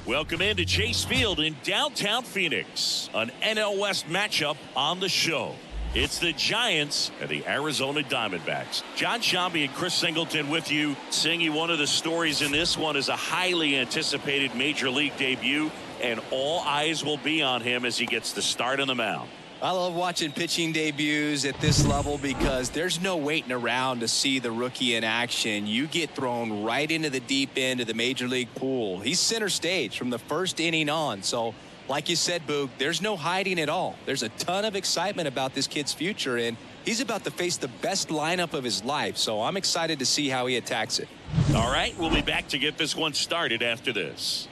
Welcome into Chase Field in downtown Phoenix. An NL West matchup on the show. It's the Giants and the Arizona Diamondbacks. John Shambi and Chris Singleton with you. Singy, one of the stories in this one is a highly anticipated major league debut, and all eyes will be on him as he gets the start on the mound. I love watching pitching debuts at this level because there's no waiting around to see the rookie in action. You get thrown right into the deep end of the major league pool. He's center stage from the first inning on. So, like you said, Boog, there's no hiding at all. There's a ton of excitement about this kid's future, and he's about to face the best lineup of his life. So I'm excited to see how he attacks it. All right, we'll be back to get this one started after this.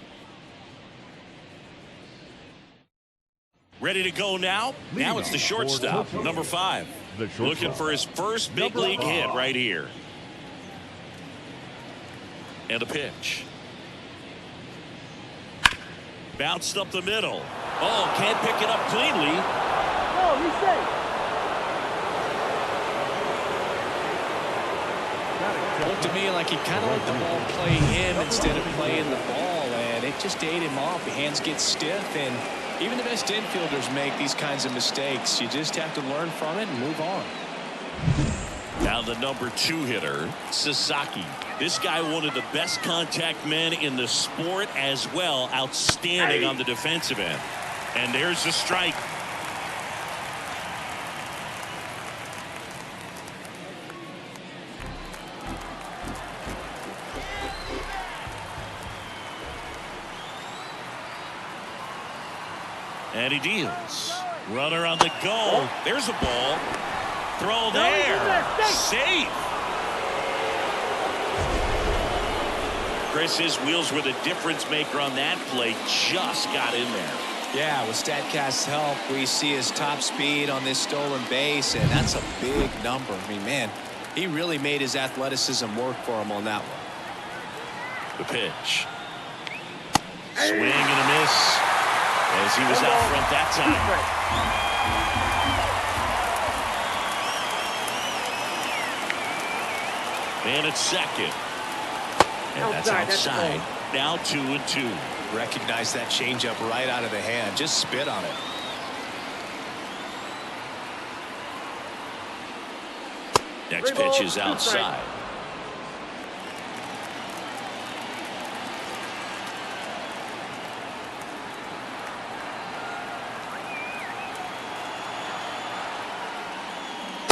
Ready to go now? Now it's the shortstop, number 5. Looking for his first big league hit right here. And a pitch. Bounced up the middle. Oh, can't pick it up cleanly. No, he's safe. Looked to me like he kind of let the ball play him instead of playing the ball, and it just ate him off. The hands get stiff, and even the best infielders make these kinds of mistakes. You just have to learn from it and move on. Now the number 2 hitter, Sasaki. This guy, one of the best contact men in the sport as well. Outstanding on the defensive end. And there's the strike. And he deals. Runner on the goal. There's a ball. Throw there. Safe. Chris, his wheels were the difference maker on that play. Just got in there. Yeah, with StatCast's help, we see his top speed on this stolen base, and that's a big number. I mean, man, he really made his athleticism work for him on that one. The pitch. Swing and a miss. As he was out front that time. And it's second. And that's outside. Now 2-2. Recognize that changeup right out of the hand. Just spit on it. Next pitch is outside.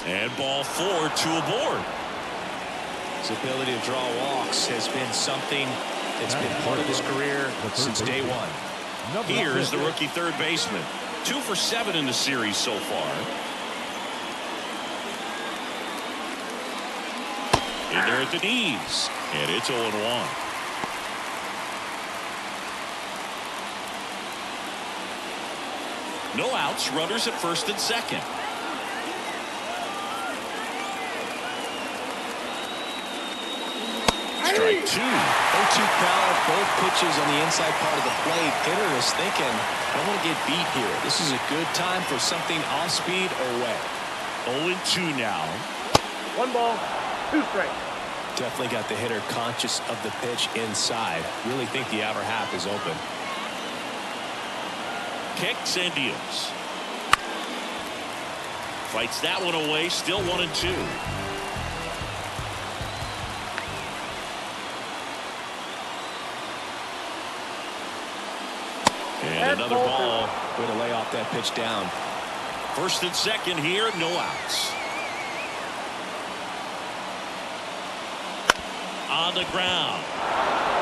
And ball 4, 2 aboard. His ability to draw walks has been something that's been part of his career since day one. Here's the rookie third baseman. 2 for 7 in the series so far. In there at the knees. And it's 0-1. No outs, runners at first and second. Strike 2. 0-2 count, both pitches on the inside part of the plate. Hitter is thinking, I don't want to get beat here. This is a good time for something off speed or away. 0-2 now. 1 ball, 2 strikes. Definitely got the hitter conscious of the pitch inside. Really think the outer half is open. Kicks and deals. Fights that one away. Still 1-2. And another ball. Way to lay off that pitch down. First and second here, no outs. On the ground.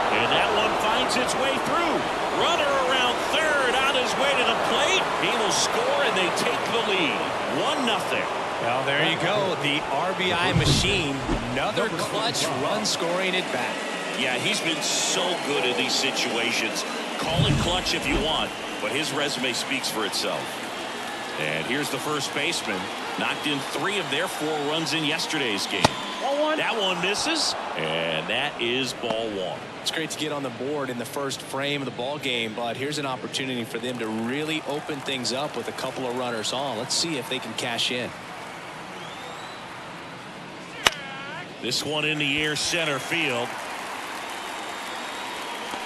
And that one finds its way through. Runner around third on his way to the plate. He will score and they take the lead. 1-0. Well, there you go. The RBI machine. Another clutch run scoring at bat. Yeah, he's been so good in these situations. Call it clutch if you want, but his resume speaks for itself. And here's the first baseman. Knocked in 3 of their 4 runs in yesterday's game. That one misses, and that is ball 1. It's great to get on the board in the first frame of the ball game, but here's an opportunity for them to really open things up with a couple of runners on. Let's see if they can cash in. This one in the air, center field.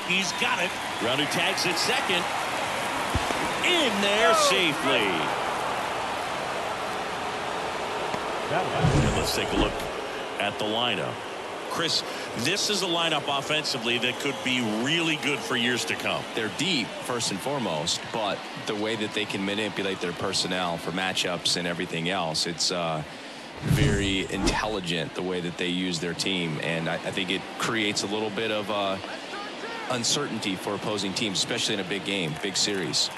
He's got it. Runner tags at second. In there safely. And let's take a look at the lineup. Chris, this is a lineup offensively that could be really good for years to come. They're deep, first and foremost, but the way that they can manipulate their personnel for matchups and everything else, it's very intelligent the way that they use their team. And I think it creates a little bit of uncertainty for opposing teams, especially in a big game, big series.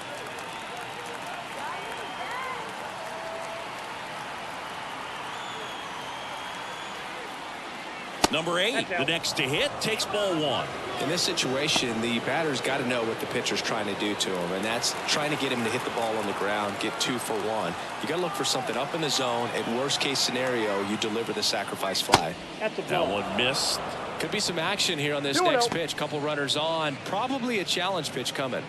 Number 8, the next to hit, takes ball 1. In this situation, the batter's got to know what the pitcher's trying to do to him, and that's trying to get him to hit the ball on the ground, get 2 for 1. You got to look for something up in the zone. At worst case scenario, you deliver the sacrifice fly. That one missed. Could be some action here on this next pitch. Couple runners on. Probably a challenge pitch coming.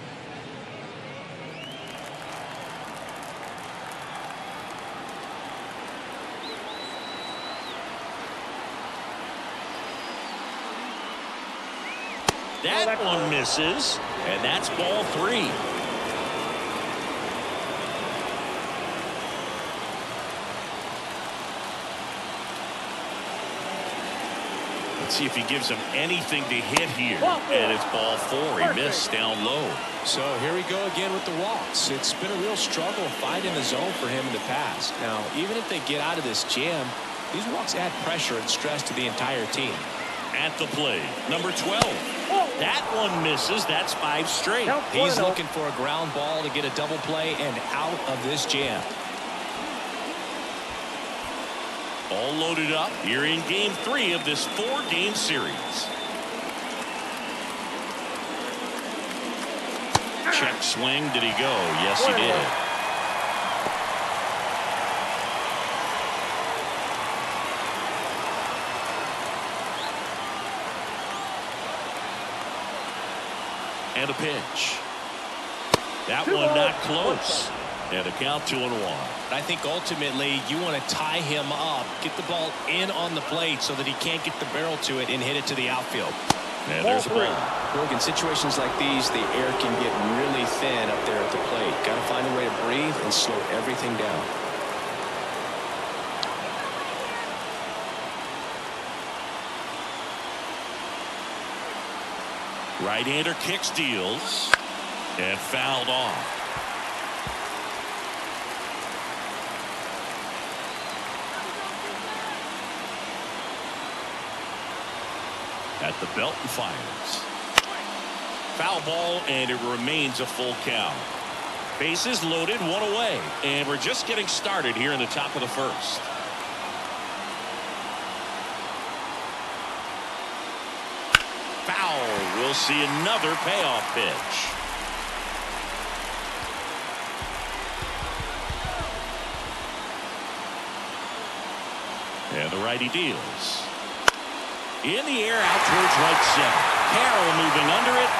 That one misses, and that's ball 3. Let's see if he gives him anything to hit here. And it's ball 4. He missed down low. So here we go again with the walks. It's been a real struggle finding the zone for him in the past. Now, even if they get out of this jam, these walks add pressure and stress to the entire team. At the plate, number 12. That one misses. That's 5 straight. He's looking for a ground ball to get a double play and out of this jam. All loaded up here in game 3 of this 4-game series. Check swing. Did he go? Yes, he did. And a pitch. That one not close. And a count 2-1. I think ultimately you want to tie him up, get the ball in on the plate so that he can't get the barrel to it and hit it to the outfield. And there's a ball. Look, in situations like these, the air can get really thin up there at the plate. Got to find a way to breathe and slow everything down. Right-hander kicks, deals, and fouled off. At the belt and fires. Foul ball, and it remains a full count. Bases loaded, 1 away, and we're just getting started here in the top of the first. Foul. We'll see another payoff pitch. And the righty deals. In the air, out towards right center. Carroll moving under it.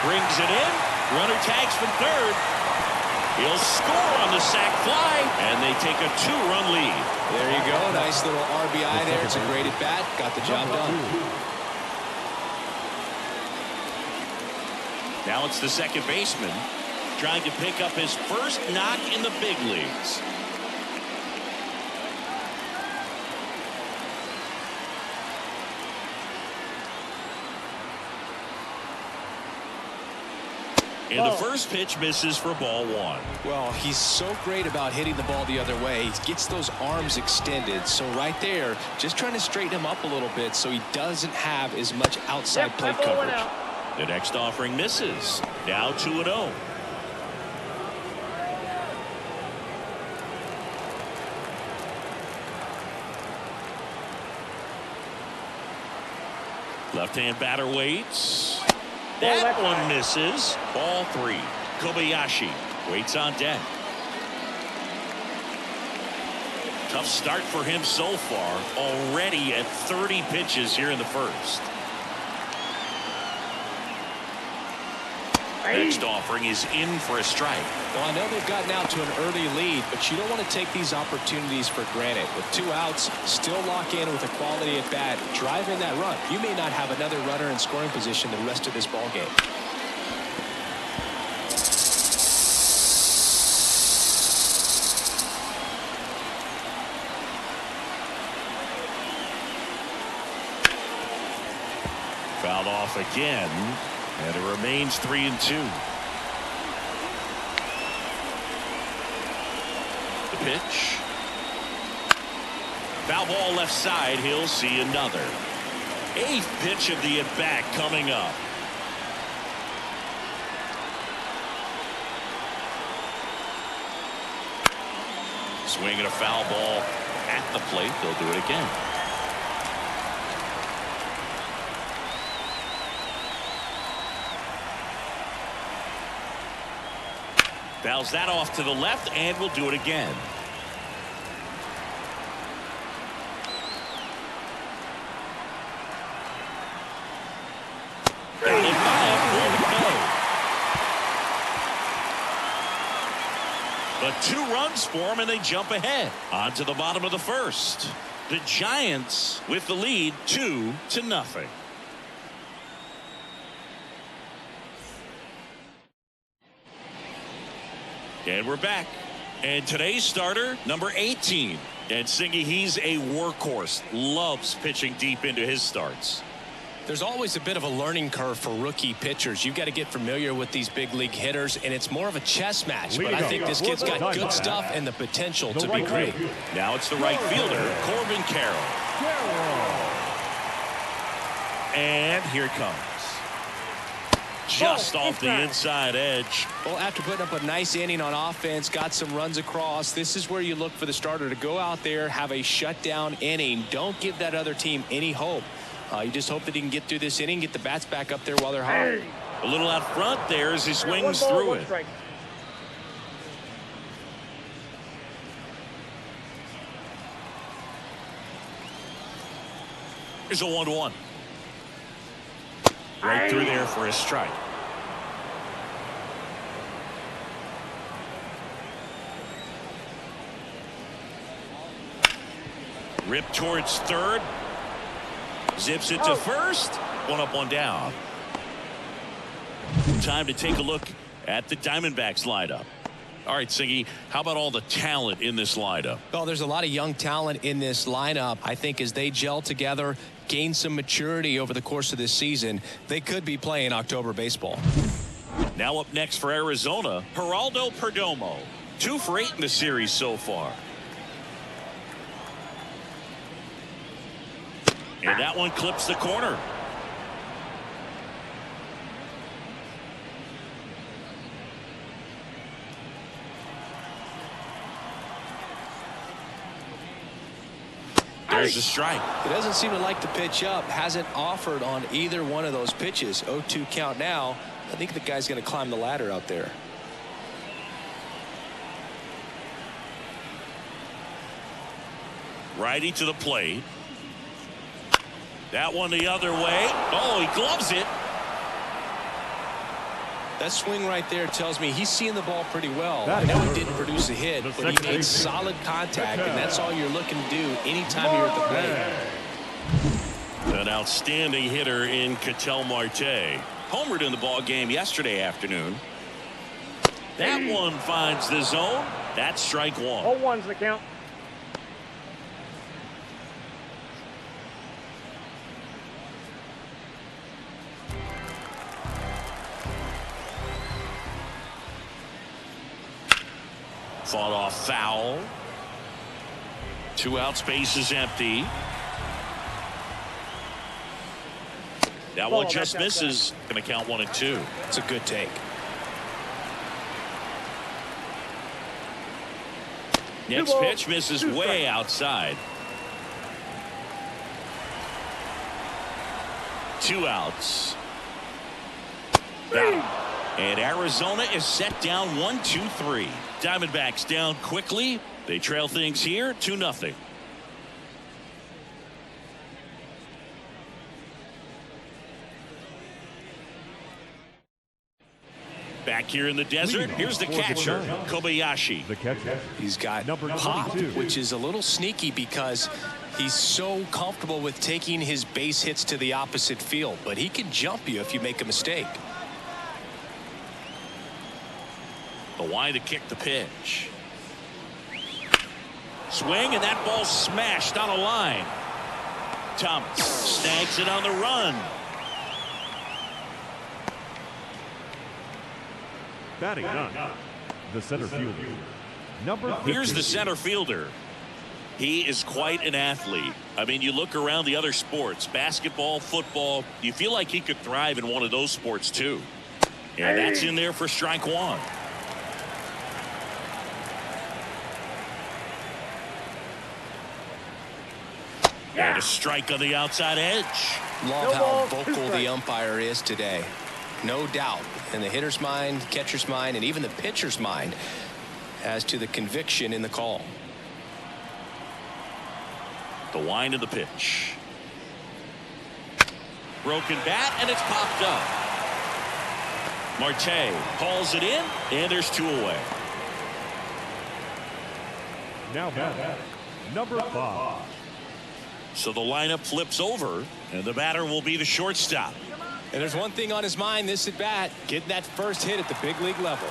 Brings it in. Runner tags from third. He'll score on the sac fly, and they take a 2-run lead. There you go. Nice little RBI there. It's a great at bat. Got the job done. Now it's the second baseman trying to pick up his first knock in the big leagues. And the first pitch misses for ball 1. Well, he's so great about hitting the ball the other way. He gets those arms extended. So right there, just trying to straighten him up a little bit so he doesn't have as much outside plate coverage. The next offering misses. Now 2-0. Left-hand batter waits. That one misses. Ball 3. Kobayashi waits on deck. Tough start for him so far. Already at 30 pitches here in the first. Next offering is in for a strike. Well, I know they've gotten out to an early lead, but you don't want to take these opportunities for granted. With 2 outs, still lock in with a quality at bat, drive in that run. You may not have another runner in scoring position the rest of this ball game. Fouled off again, and it remains 3-2. The pitch. Foul ball left side. He'll see another. 8th pitch of the at-bat coming up. Swinging a foul ball at the plate. They'll do it again. Fouls that off to the left, and we'll do it again. But 2 runs for them, and they jump ahead. On to the bottom of the first. The Giants with the lead 2-0. And we're back. And today's starter, number 18. And Singy, he's a workhorse. Loves pitching deep into his starts. There's always a bit of a learning curve for rookie pitchers. You've got to get familiar with these big league hitters, and it's more of a chess match. But I think this kid's got good stuff and the potential to be great. Now it's the right fielder, Corbin Carroll. And here it comes. Just off the inside edge. Well, after putting up a nice inning on offense, got some runs across, this is where you look for the starter to go out there, have a shutdown inning. Don't give that other team any hope. You just hope that he can get through this inning, get the bats back up there while they're hot. A little out front there as he swings through it. Here's a 1-1. Right through there for a strike. Rip towards third. Zips it to first. 1 up, 1 down. Time to take a look at the Diamondbacks lineup. All right, Singy, how about all the talent in this lineup? Well, there's a lot of young talent in this lineup. I think as they gel together, gain some maturity over the course of this season, they could be playing October baseball. Now up next for Arizona, Geraldo Perdomo. 2 for 8 in the series so far. And that one clips the corner. There's a strike. He doesn't seem to like to pitch up. Hasn't offered on either one of those pitches. 0-2 count now. I think the guy's going to climb the ladder out there. Righty to the plate. That one the other way. Oh, he gloves it. That swing right there tells me he's seeing the ball pretty well. I know he didn't produce a hit, but he made solid contact, and that's all you're looking to do anytime you're at the plate. An outstanding hitter in Ketel Marte. Homered in the ball game yesterday afternoon. That one finds the zone. That's strike 1. 0-1's the count. Fought off foul. 2 out, space is empty. That one just misses. Going to count 1 and 2. It's a good take. Next pitch misses way outside. 2 outs. Down. And Arizona is set down 1-2-3. Diamondbacks down quickly. They trail things here 2-0. Back here in the desert, here's the catcher, Kobayashi. The catcher. He's got Number pop, 22. which is a little sneaky because he's so comfortable with taking his base hits to the opposite field, but he can jump you if you make a mistake. The wide to kick the pitch. Swing, and that ball smashed on a line. Thomas snags it on the run. Batting none. The center fielder. Number 15. Here's the center fielder. He is quite an athlete. I mean, you look around the other sports, basketball, football, you feel like he could thrive in one of those sports too. And that's in there for strike one. And a strike on the outside edge. Love how vocal the umpire is today. No doubt in the hitter's mind, catcher's mind, and even the pitcher's mind as to the conviction in the call. The wind of the pitch. Broken bat, and it's popped up. Marte hauls it in, and there's two away. Now batting. Number 5. So the lineup flips over, and the batter will be the shortstop. And there's one thing on his mind this at bat, getting that first hit at the big league level.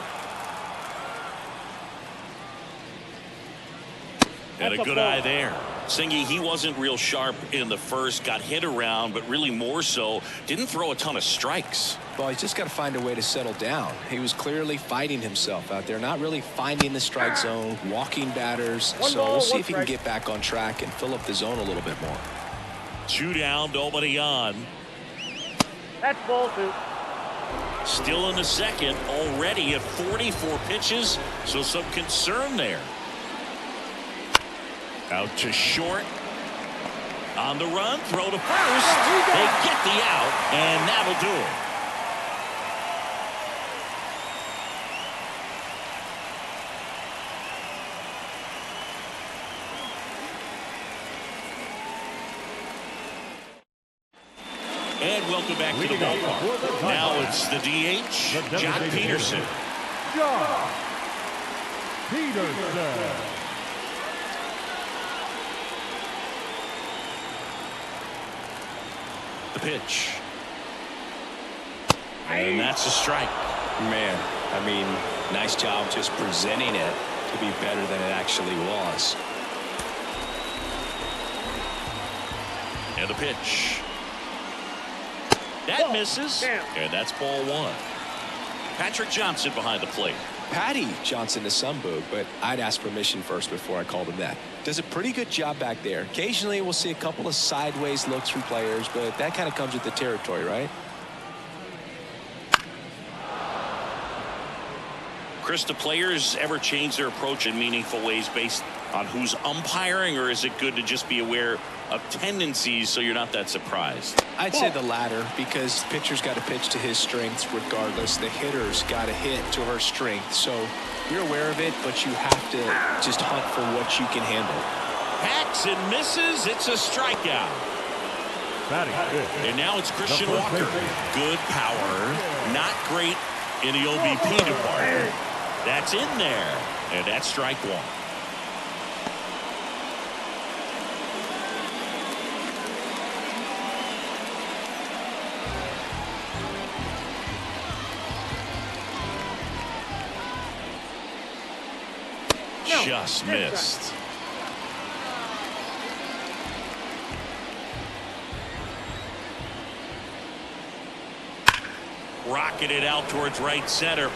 And a good eye there. Singy, he wasn't real sharp in the first, got hit around, but really more so, didn't throw a ton of strikes. Well, he's just got to find a way to settle down. He was clearly fighting himself out there, not really finding the strike zone, walking batters. So we'll see if he can get back on track and fill up the zone a little bit more. 2 down, nobody on. That's ball 2. Still in the second, already at 44 pitches, so some concern there. Out to short. On the run, throw to first. They get the out, and that'll do it. And welcome back to the ballpark. Now it's the DH, John Peterson. John Peterson. The pitch. And that's a strike. Man, I mean, nice job just presenting it to be better than it actually was. And the pitch. That misses. And that's ball 1. Patrick Johnson behind the plate. Patty Johnson to some boot, but I'd ask permission first before I called him that. Does a pretty good job back there. Occasionally we'll see a couple of sideways looks from players, but that kind of comes with the territory, right? Chris, do players ever change their approach in meaningful ways based on who's umpiring, or is it good to just be aware of tendencies so you're not that surprised? I'd say the latter, because pitcher's got to pitch to his strengths regardless. The hitter's got to hit to her strength. So you're aware of it, but you have to just hunt for what you can handle. Hacks and misses. It's a strikeout. Batting good. And now it's Christian Walker. Good power. Not great in the OBP department. That's in there. And that's strike 1. Just missed. Rocketed out towards right center.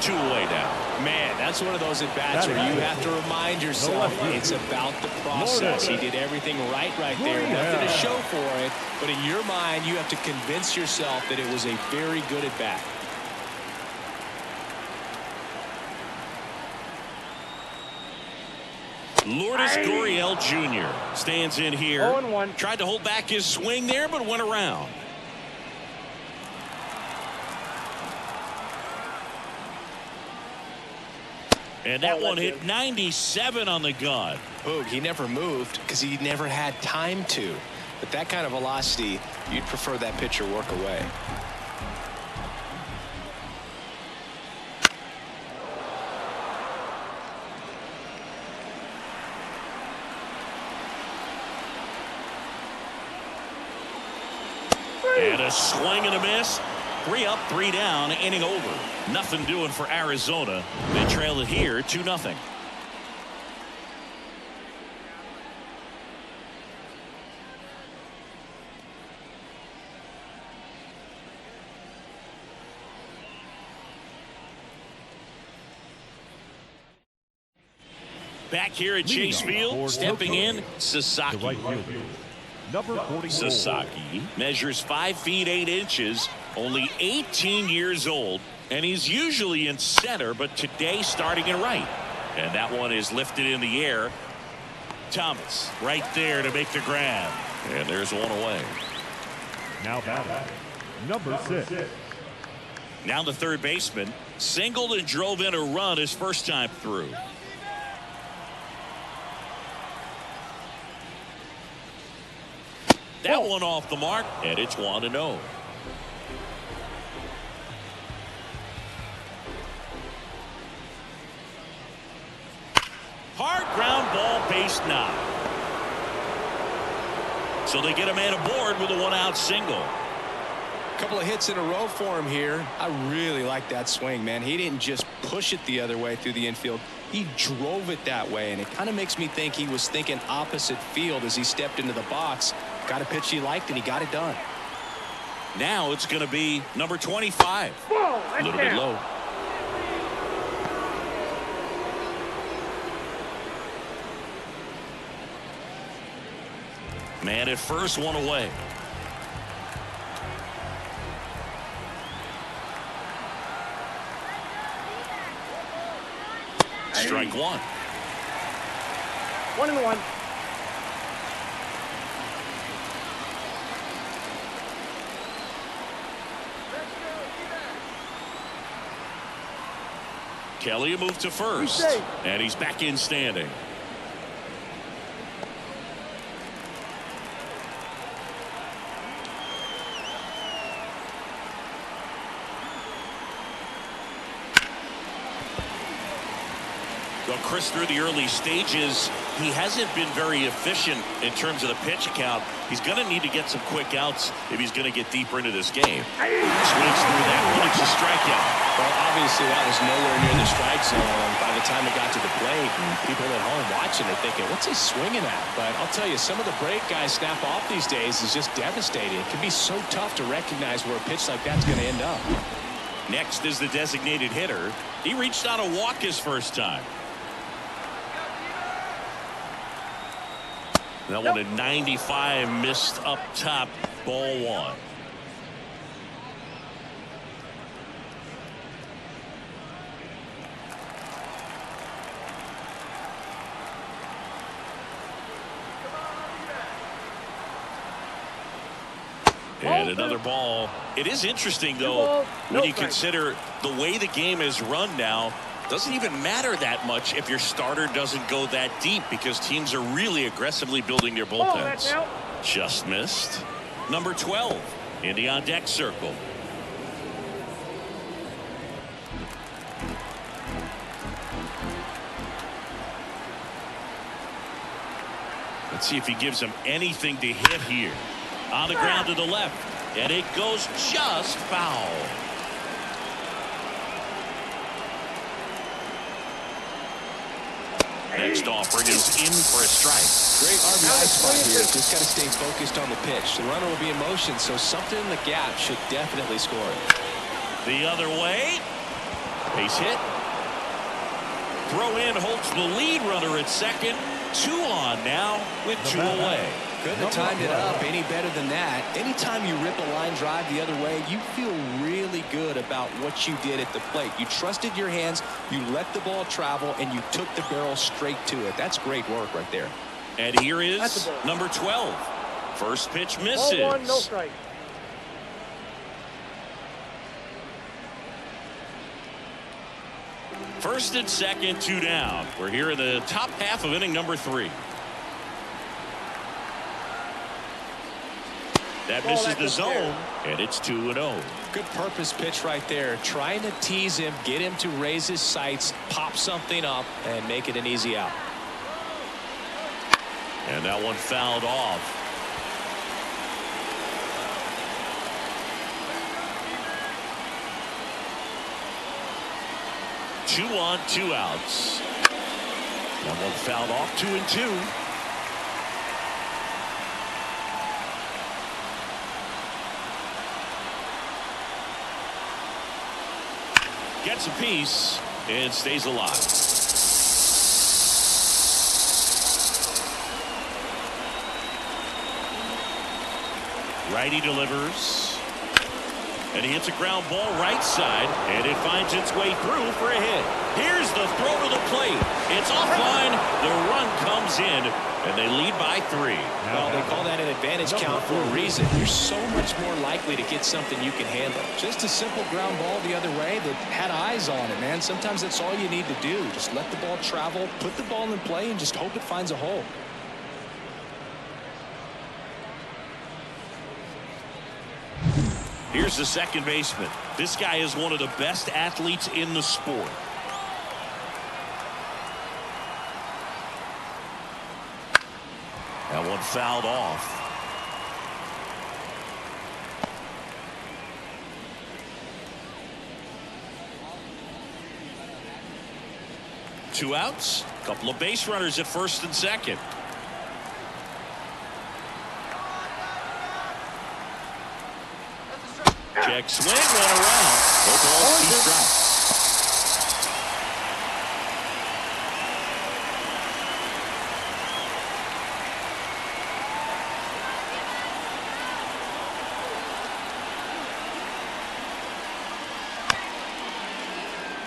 2 away now. Man, that's one of those at-bats where you have to remind yourself it's about the process. He did everything right there. Nothing to show for it, but in your mind, you have to convince yourself that it was a very good at-bat. Lourdes Gurriel Jr. stands in here. 0-1. Tried to hold back his swing there, but went around. And that one hit 97 on the gun. Boog, he never moved because he never had time to. But that kind of velocity, you'd prefer that pitcher work away. And a swing and a miss. 3 up, 3 down, inning over. Nothing doing for Arizona. They trail it here 2-0. Back here at Chase Field, stepping in, Sasaki. The right fielder, number 44. Sasaki measures 5 feet 8 inches, only 18 years old, and he's usually in center, but today starting in right. And that one is lifted in the air. Thomas right there to make the grab. And there's one away. Now batting, number 6. Now the third baseman singled and drove in a run his first time through. That one off the mark, and it's 1-0. Hard ground ball, base knock. So they get a man aboard with a 1-out single. Couple of hits in a row for him here. I really like that swing, man. He didn't just push it the other way through the infield. He drove it that way, and it kind of makes me think he was thinking opposite field as he stepped into the box. Got a pitch he liked, and he got it done. Now it's going to be number 25. A little bit low. Man at first, one away. Strike one. 1-1. Kelly a move to first, and he's back in standing. Well, Chris, through the early stages, he hasn't been very efficient in terms of the pitch count. He's going to need to get some quick outs if he's going to get deeper into this game. Swings through that one. It's a strikeout. Well, obviously that was nowhere near the strike zone by the time it got to the plate. And people at home watching it thinking, what's he swinging at? But I'll tell you, some of the break guys snap off these days is just devastating. It can be so tough to recognize where a pitch like that's going to end up. Next is the designated hitter. He reached on a walk his first time. That one at 95, missed up top, ball one. And another ball. It is interesting, though, when you consider the way the game is run now. Doesn't even matter that much if your starter doesn't go that deep, because teams are really aggressively building their bullpens. Just missed. Number 12 in the on deck circle. Let's see if he gives him anything to hit here. On the ground to the left, and it goes just foul. Next offering is in for a strike. Great RBI spot here. Just got to stay focused on the pitch. The runner will be in motion, so something in the gap should definitely score it. The other way. Base hit. Throw in holds the lead runner at second. 2 on now with 2 away. Couldn't have timed it up any better than that. Anytime you rip a line drive the other way, you feel really good about what you did at the plate. You trusted your hands, you let the ball travel, and you took the barrel straight to it. That's great work right there. And here is number 12. First pitch misses. Ball 1, no strike. First and second, 2 down. We're here in the top half of inning number 3. That misses the zone, and it's 2-0. Good purpose pitch right there. Trying to tease him, get him to raise his sights, pop something up, and make it an easy out. And that one fouled off. 2 on, 2 outs. That one fouled off, 2-2. Gets a piece and stays alive. Righty delivers. And he hits a ground ball right side, and it finds its way through for a hit. Here's the throw to the plate. It's offline. The run comes in, and they lead by 3. Well, they call that an advantage count for a reason. You're so much more likely to get something you can handle. Just a simple ground ball the other way that had eyes on it, man. Sometimes that's all you need to do. Just let the ball travel, put the ball in play, and just hope it finds a hole. Here's the second baseman. This guy is one of the best athletes in the sport. That one fouled off. Two outs. A couple of base runners at first and second. Check swing, went around. No balls, 2 strikes.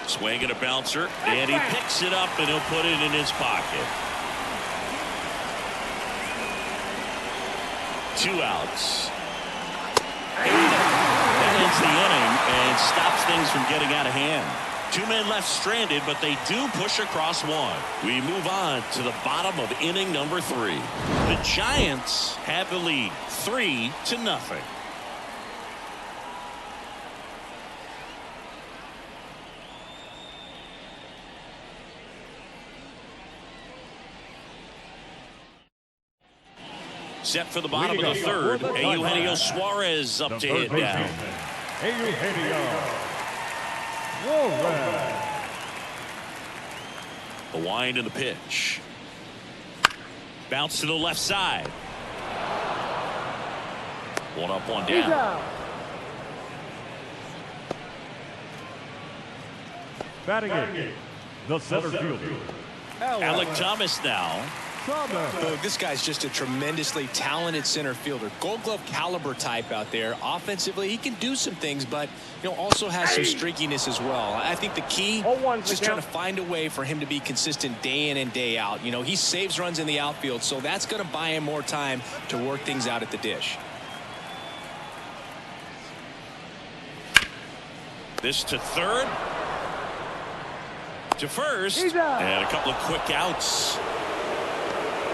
Swing and a bouncer, and he picks it up and he'll put it in his pocket. 2 outs. That ends the inning and stops things from getting out of hand. 2 men left stranded, but they do push across 1. We move on to the bottom of inning number 3. The Giants have the lead 3-0. Set for the bottom of the 3rd. Eugenio Suarez up to hit down. Eugenio Suarez. The wind and the pitch. Bounce to the left side. 1 up, 1 down. Batting it, the center fielder, Alec Thomas now. Boog, this guy's just a tremendously talented center fielder. Gold Glove caliber type out there. Offensively, he can do some things, but also has some streakiness as well. I think the key is just trying to find a way for him to be consistent day in and day out. He saves runs in the outfield, so that's going to buy him more time to work things out at the dish. This to 3rd. To 1st. And a couple of quick outs.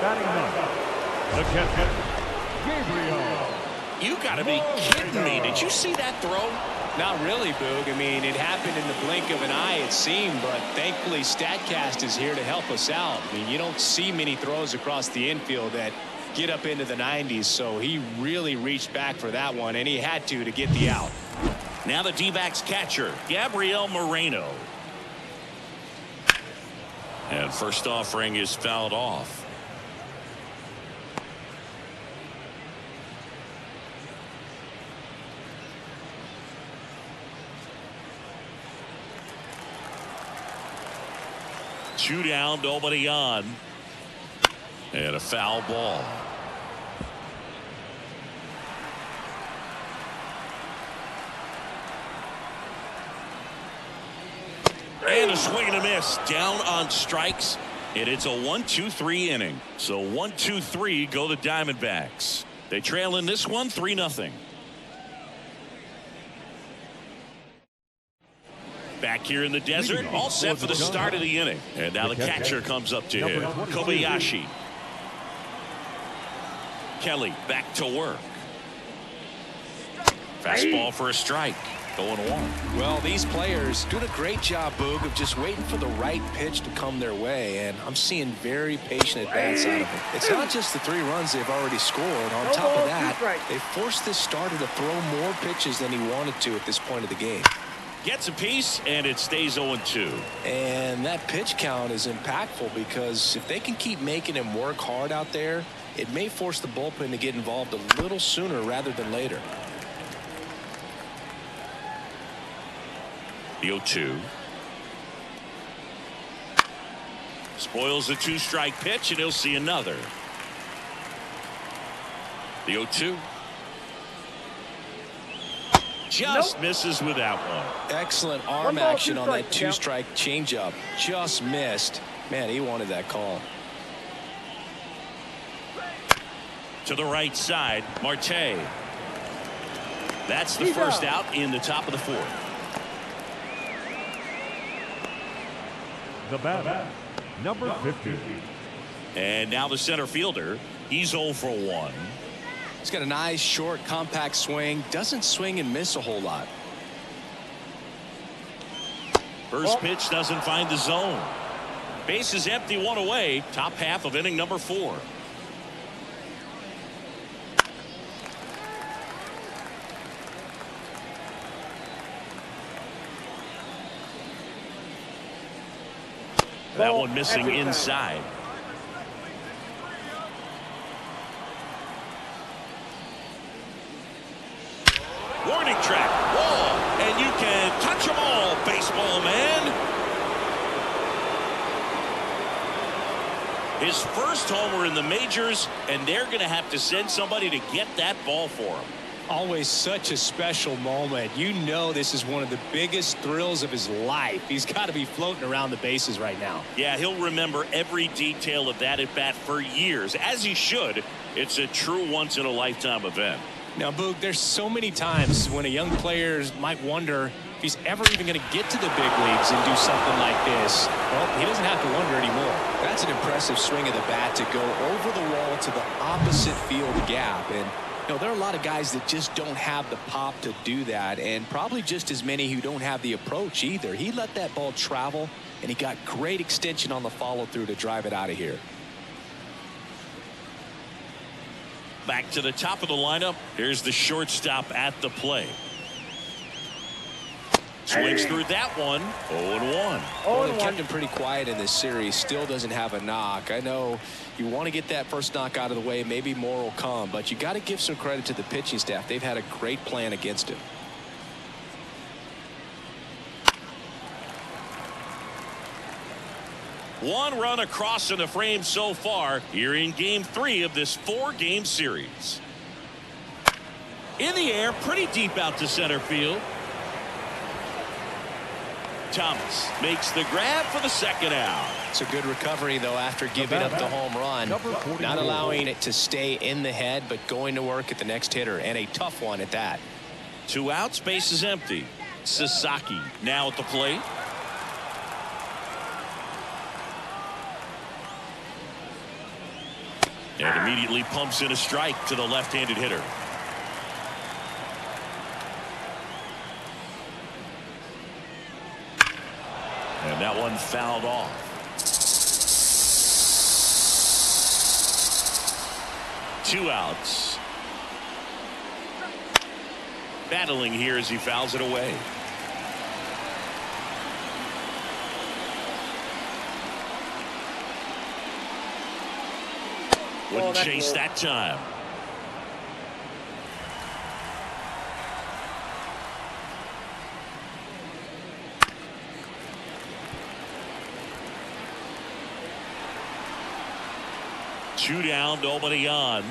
Batting 9th, the catcher, Gabriel. You got to be kidding me. Did you see that throw? Not really, Boog. I mean, it happened in the blink of an eye, it seemed, but thankfully StatCast is here to help us out. I mean, you don't see many throws across the infield that get up into the 90s, so he really reached back for that one, and he had to get the out. Now the D-backs catcher, Gabriel Moreno. And first offering is fouled off. Two down, nobody on. And a foul ball. And a swing and a miss. Down on strikes. And it's a 1-2-3 inning. So 1-2-3 go the Diamondbacks. They trail in this one 3-0. Back here in the desert, all set for the start of the inning. And now the catcher comes up to him. Kobayashi. Kelly back to work. Fastball for a strike. Going 1. Well, these players doing a great job, Boog, of just waiting for the right pitch to come their way, and I'm seeing very patient at-bats out of them. It's not just the 3 runs they've already scored. On top of that, they forced this starter to throw more pitches than he wanted to at this point of the game. Gets a piece, and it stays 0-2. And that pitch count is impactful because if they can keep making him work hard out there, it may force the bullpen to get involved a little sooner rather than later. The 0-2. Spoils the 2-strike pitch, and he'll see another. The 0-2. Just misses with that one. Excellent arm action on that 2-strike changeup. Just missed. Man, he wanted that call. To the right side, Marte. That's the first out in the top of the 4th. The batter, number 50. And now the center fielder. He's 0 for 1. He's got a nice, short, compact swing. Doesn't swing and miss a whole lot. First pitch doesn't find the zone. Base is empty, 1 away. Top half of inning number 4. That one missing inside. Warning track, wall, and you can touch them all, baseball man. His first homer in the majors, and they're going to have to send somebody to get that ball for him. Always such a special moment. You know this is one of the biggest thrills of his life. He's got to be floating around the bases right now. Yeah, he'll remember every detail of that at bat for years, as he should. It's a true once-in-a-lifetime event. Now, Boog, there's so many times when a young player might wonder if he's ever even going to get to the big leagues and do something like this. Well, he doesn't have to wonder anymore. That's an impressive swing of the bat to go over the wall to the opposite field gap. And you know, there are a lot of guys that just don't have the pop to do that, and probably just as many who don't have the approach either. He let that ball travel, and he got great extension on the follow-through to drive it out of here. Back to the top of the lineup. Here's the shortstop at the plate. Swings through that one. 0-1. Well, they kept him pretty quiet in this series. Still doesn't have a knock. I know you want to get that first knock out of the way. Maybe more will come, but you got to give some credit to the pitching staff. They've had a great plan against him. One run across in the frame so far here in game 3 of this 4-game series. In the air, pretty deep out to center field. Thomas makes the grab for the second out. It's a good recovery, though, after giving up the home run. Not allowing it to stay in the head, but going to work at the next hitter, and a tough one at that. 2 outs, base is empty. Sasaki now at the plate. And immediately pumps in a strike to the left-handed hitter. And that one fouled off. Two outs. Battling here as he fouls it away. Wouldn't chase that time. Two down, nobody on.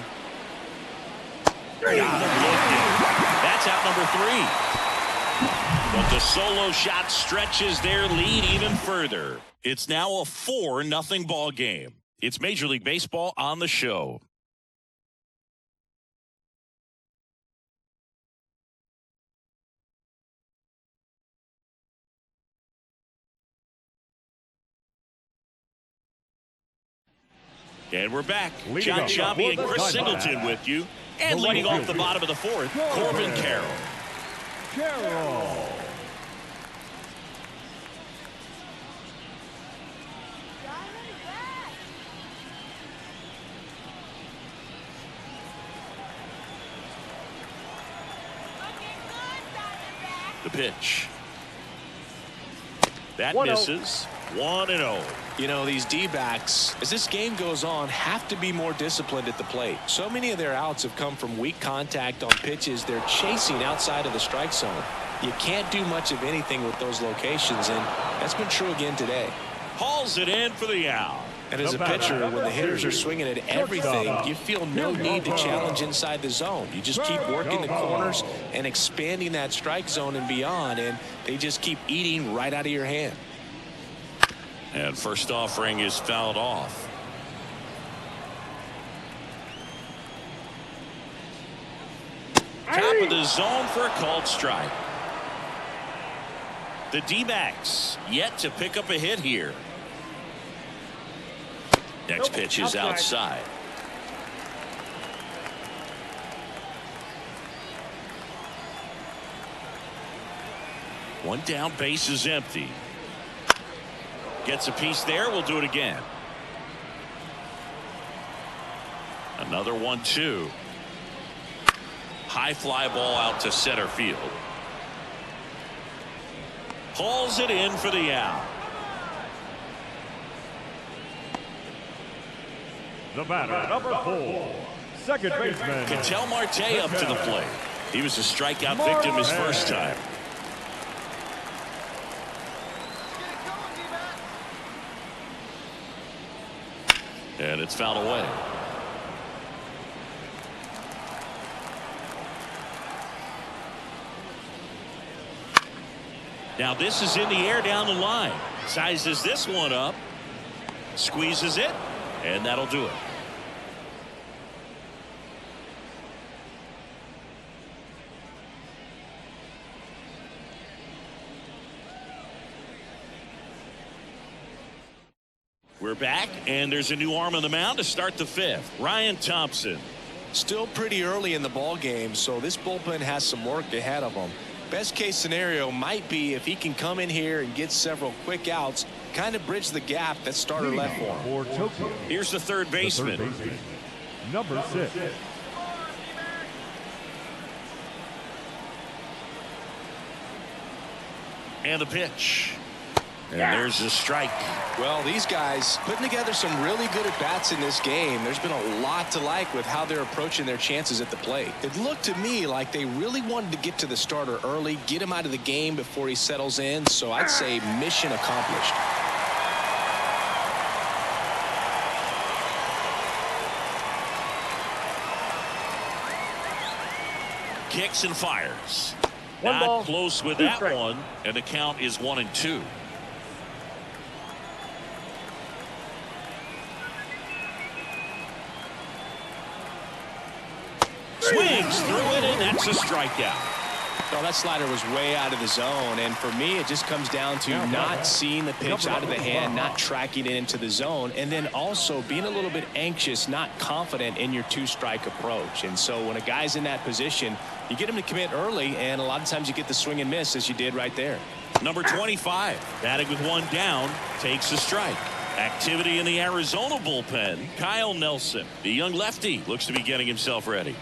Got him looking. That's out number 3. But the solo shot stretches their lead even further. It's now a 4-0 ball game. It's Major League Baseball on the show. And we're back. John Shabby and Chris Singleton with you. And leading off the bottom of the 4th, Corbin Carroll. The pitch. That 1-0. misses. 1-0. You know, these D-backs, as this game goes on, have to be more disciplined at the plate. So many of their outs have come from weak contact on pitches they're chasing outside of the strike zone. You can't do much of anything with those locations, and that's been true again today. Hauls it in for the out. And as a pitcher, when the hitters are swinging at everything, you feel no need to challenge inside the zone. You just keep working the corners and expanding that strike zone and beyond, and they just keep eating right out of your hand. And first offering is fouled off. Top of the zone for a called strike. The D-backs yet to pick up a hit here. Next pitch is outside. One down, base is empty. Gets a piece there. We'll do it again. Another 1-2. High fly ball out to center field. Hauls it in for the out. The batter, number 4, second baseman. Ketel Marte up to the plate. He was a strikeout victim his first time. And it's fouled away. Now this is in the air down the line. Sizes this one up. Squeezes it. And that'll do it. We're back, and there's a new arm on the mound to start the fifth. Ryan Thompson. Still pretty early in the ball game, so this bullpen has some work ahead of them. Best case scenario might be if he can come in here and get several quick outs, kind of bridge the gap that starter left for him. Here's the third baseman. Number 6. And the pitch. And there's a strike. Well, these guys putting together some really good at-bats in this game. There's been a lot to like with how they're approaching their chances at the plate. It looked to me like they really wanted to get to the starter early, get him out of the game before he settles in. So I'd say mission accomplished. Kicks and fires. One Not ball, close with 2 that strikes. one, and the count is 1-2. Swings through it, and that's a strikeout. Well, that slider was way out of the zone, and for me, it just comes down to not seeing the pitch out of the hand, not tracking it into the zone, and then also being a little bit anxious, not confident in your two-strike approach. And so when a guy's in that position, you get him to commit early, and a lot of times you get the swing and miss, as you did right there. Number 25, batting with one down, takes a strike. Activity in the Arizona bullpen. Kyle Nelson, the young lefty, looks to be getting himself ready.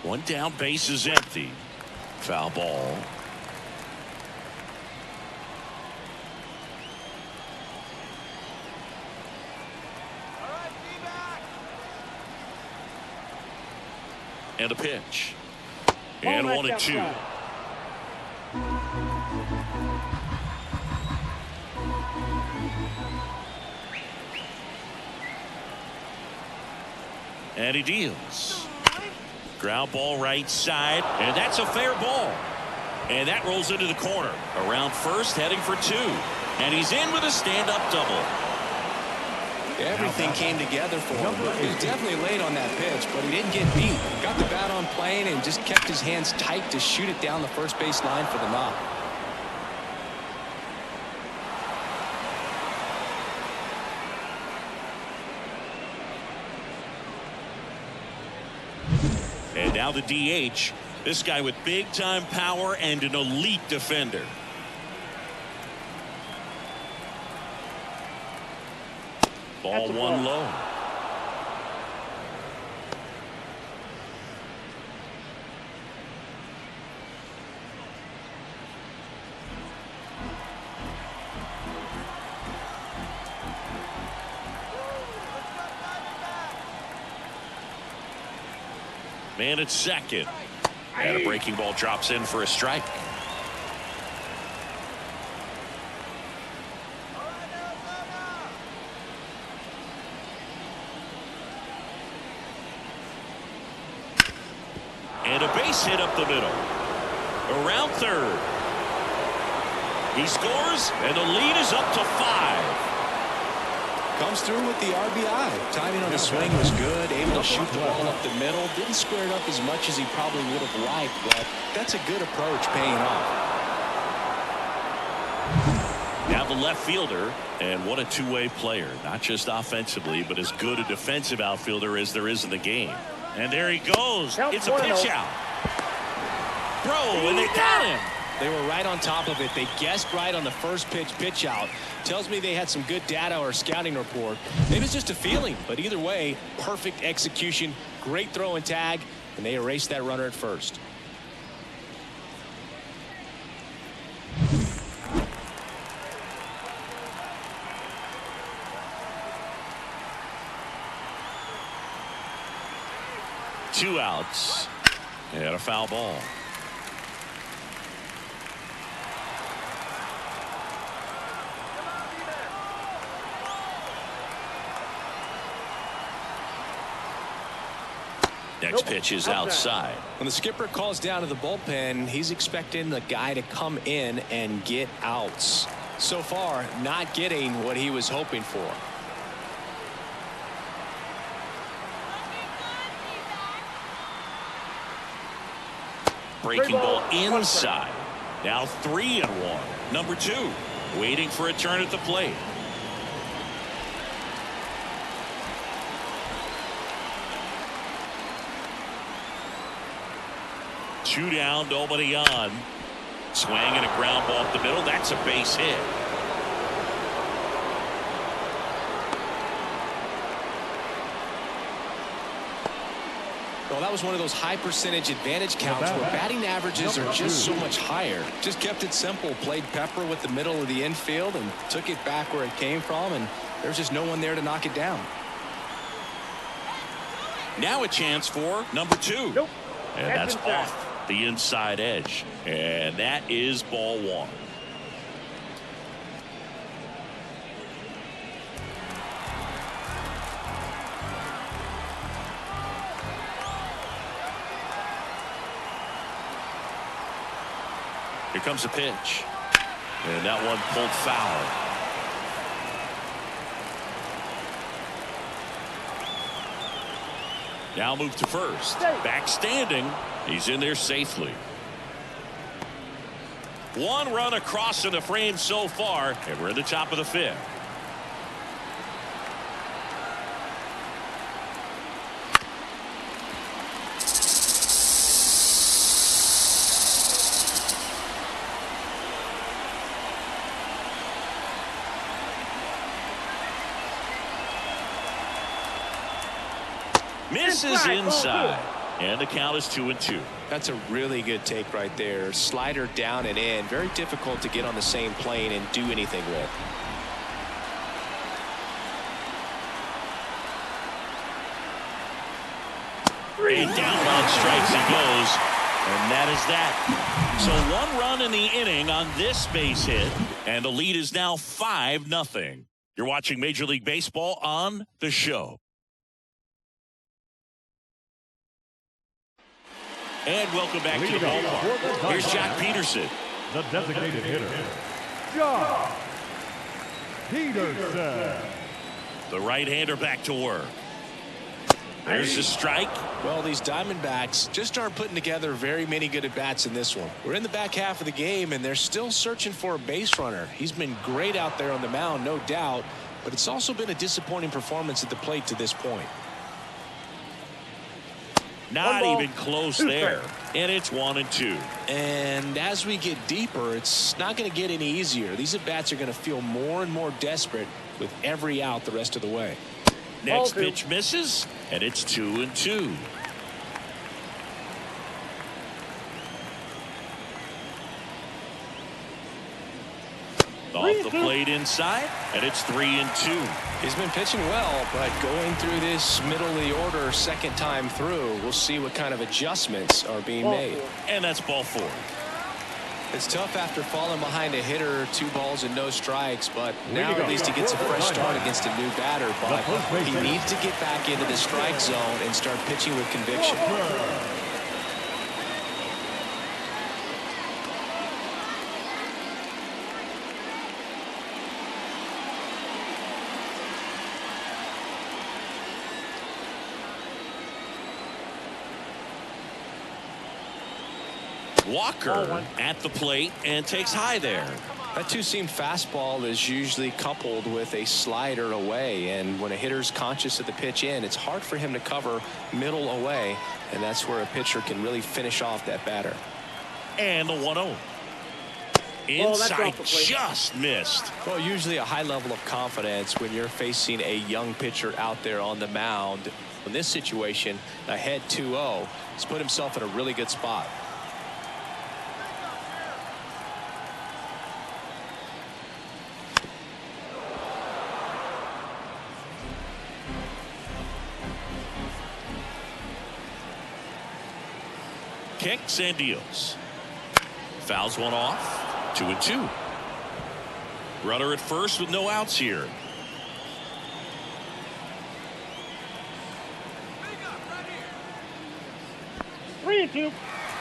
One down, base is empty. Foul ball. And a pitch. And 1-2. And he deals. Ground ball right side, and that's a fair ball. And that rolls into the corner. Around first, heading for 2. And he's in with a stand-up double. Everything came together for him. He was definitely late on that pitch, but he didn't get beat. Got the bat on plane and just kept his hands tight to shoot it down the first base line for the knock. And now the DH. This guy with big-time power and an elite defender. Ball one low. Man at second. And a breaking ball drops in for a strike. And a base hit up the middle. Around third. He scores, and the lead is up to 5. Comes through with the RBI. Timing on the swing was good. Able to shoot the ball up the middle. Didn't square it up as much as he probably would have liked, but that's a good approach paying off. Now the left fielder, and what a two-way player. Not just offensively, but as good a defensive outfielder as there is in the game. And there he goes. It's a pitch out. Throw, and they got him. They were right on top of it. They guessed right on the first pitch out. Tells me they had some good data or scouting report. Maybe it's just a feeling, but either way, perfect execution, great throw and tag, and they erased that runner at first. Two outs and a foul ball. Next pitch is outside. When the skipper calls down to the bullpen, he's expecting the guy to come in and get outs. So far, not getting what he was hoping for. Breaking ball inside. Now 3-1. Number 2 waiting for a turn at the plate. Two down, nobody on. Swing and a ground ball up the middle. That's a base hit. Well, that was one of those high percentage advantage counts where batting averages are just so much higher. Just kept it simple. Played pepper with the middle of the infield and took it back where it came from, and there's just no one there to knock it down. Now a chance for number 2. Nope. And that's off the inside edge. And that is ball 1. Here comes a pitch. And that one pulled foul. Now move to first. Back standing. He's in there safely. One run across in the frame so far, and we're in the top of the 5th. Misses inside, and the count is 2-2. That's a really good take right there. Slider down and in. Very difficult to get on the same plane and do anything with. And down on strikes he goes, and that is that. So 1 run in the inning on this base hit, and the lead is now 5-0. You're watching Major League Baseball on The Show. And welcome back to the ballpark. Here's Jack Peterson. The designated hitter, Jack Peterson. The right-hander back to work. There's the strike. Well, these Diamondbacks just aren't putting together very many good at-bats in this one. We're in the back half of the game, and they're still searching for a base runner. He's been great out there on the mound, no doubt, but it's also been a disappointing performance at the plate to this point. Not even close there. And it's 1-2. And as we get deeper, it's not going to get any easier. These at-bats are going to feel more and more desperate with every out the rest of the way. Next pitch misses, and it's 2-2. Off the plate inside, and it's 3-2. He's been pitching well, but going through this middle of the order second time through, we'll see what kind of adjustments are being made. And that's ball 4. It's tough after falling behind a hitter, 2 balls and no strikes, but now at least he gets a fresh start against a new batter. But he needs to get back into the strike zone and start pitching with conviction. Walker at the plate and takes high there. That two-seam fastball is usually coupled with a slider away, and when a hitter's conscious of the pitch in, it's hard for him to cover middle away, and that's where a pitcher can really finish off that batter. And the 1-0. Inside, just missed. Well, usually a high level of confidence when you're facing a young pitcher out there on the mound. In this situation, ahead 2-0, he's put himself in a really good spot. Kicks and deals. Fouls one off. 2-2. Runner at first with no outs here. Three and 2.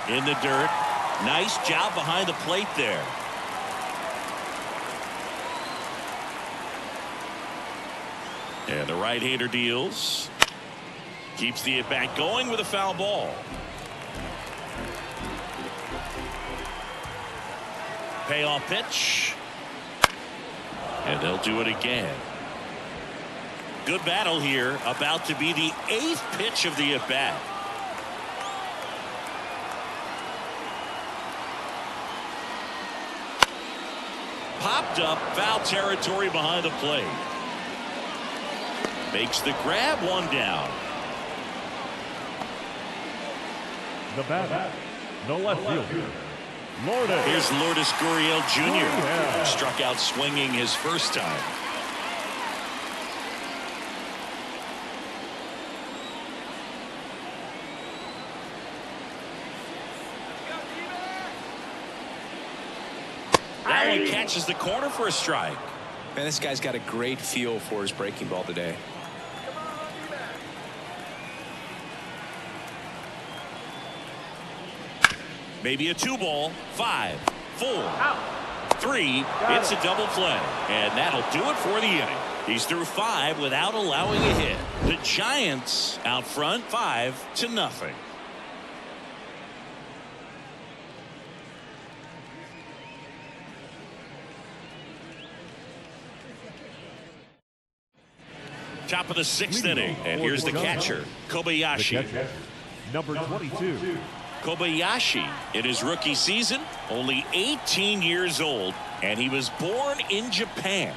In the dirt. Nice job behind the plate there. And the right-hander deals. Keeps the at-bat going with a foul ball. Payoff pitch. And they'll do it again. Good battle here. About to be the 8th pitch of the at-bat. Popped up, foul territory behind the plate. Makes the grab, 1 down. The batter, the left fielder, Lourdes. Here's Lourdes Gurriel Jr. Struck out swinging his first time. That one catches the corner for a strike. Man, this guy's got a great feel for his breaking ball today. Maybe a 2-ball. 5, 4, 3. It's a double play. And that'll do it for the inning. He's through 5 without allowing a hit. The Giants out front 5-0. Top of the 6th inning, and here's the catcher, Kobayashi. Number 22. Kobayashi, in his rookie season, only 18 years old, and he was born in Japan.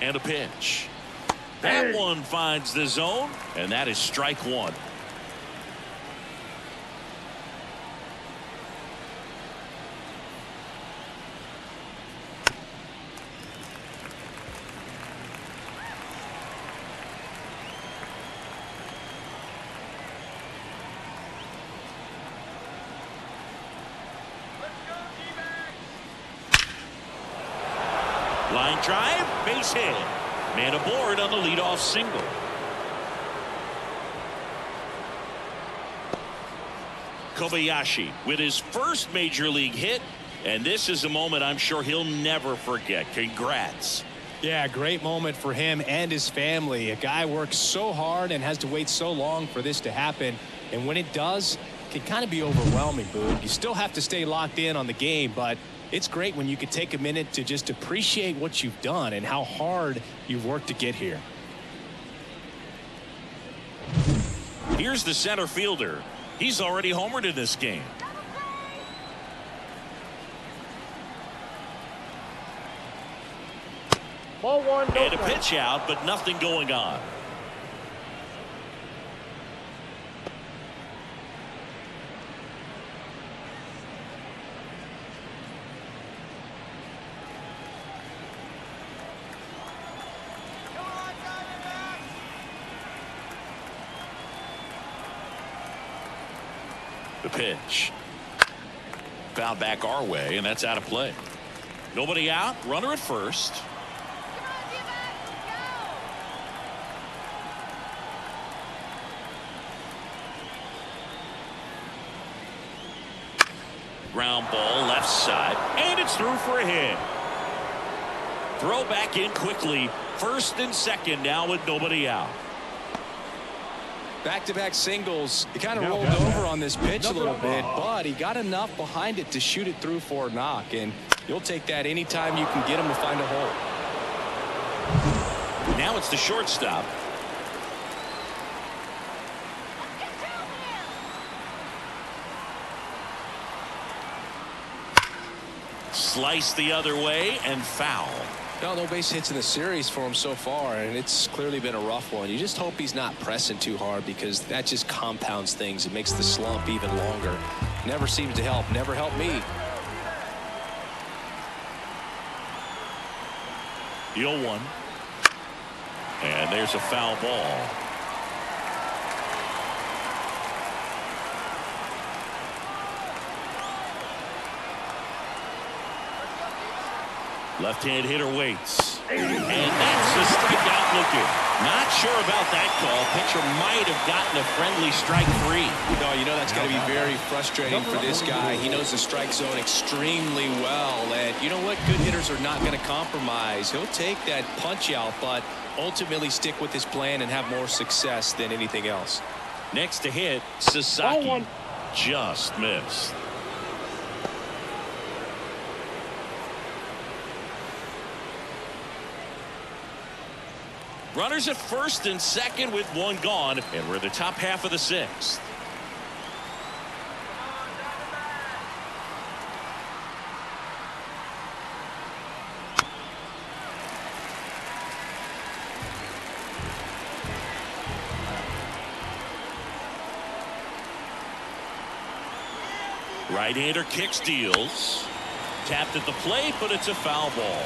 And a pitch. That one finds the zone, and that is strike 1. Line drive, base hit. Man aboard on the leadoff single. Kobayashi with his first major league hit, and this is a moment I'm sure he'll never forget. Congrats. Yeah, great moment for him and his family. A guy works so hard and has to wait so long for this to happen, and when it does, it can kind of be overwhelming, Boone. You still have to stay locked in on the game, but it's great when you can take a minute to just appreciate what you've done and how hard you've worked to get here. Here's the center fielder. He's already homered in this game. Ball 1, no And a strike. pitch out, but nothing going on. The pitch. Foul back our way, and that's out of play. Nobody out. Runner at first. Ground ball left side, and it's through for a hit. Throw back in quickly. First and second now with nobody out. Back-to-back singles. He kind of rolled over on this pitch a little bit, but he got enough behind it to shoot it through for a knock, and you'll take that anytime you can get him to find a hole. Now it's the shortstop. Slice the other way and foul. No base hits in the series for him so far, and it's clearly been a rough one. You just hope he's not pressing too hard, because that just compounds things. It makes the slump even longer. Never seems to help. Never helped me. The 0-1. And there's a foul ball. Left-hand hitter waits. And that's a strikeout looking. Not sure about that call. Pitcher might have gotten a friendly strike three. No, you know that's got to be very frustrating for this guy. He knows the strike zone extremely well. And you know what? Good hitters are not going to compromise. He'll take that punch out, but ultimately stick with his plan and have more success than anything else. Next to hit, Sasaki just missed. Runners at first and second with one gone, and we're in the top half of the sixth. Right-hander kicks, deals. Tapped at the plate, but it's a foul ball.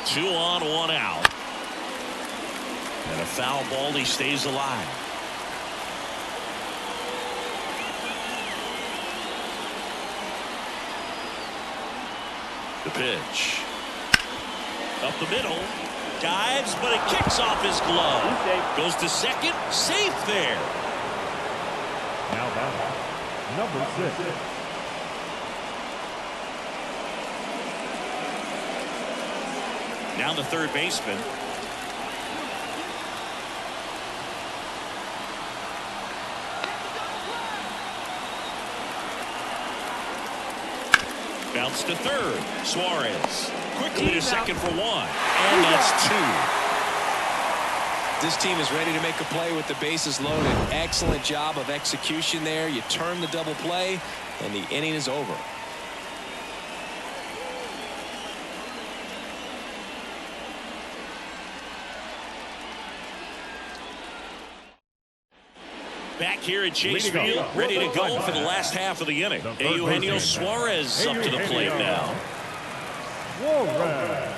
Two on, one out. And a foul ball. He stays alive. The pitch. Up the middle. Dives, but it kicks off his glove. Goes to second. Safe there. Now batting, number 6. Now the third baseman. Bounce to third. Suarez quickly to second for one. And that's two. This team is ready to make a play with the bases loaded. Excellent job of execution there. You turn the double play, and the inning is over. Back here at Chase Field, ready to go for the last half of the inning. Eugenio Suarez up to the plate now. Suarez.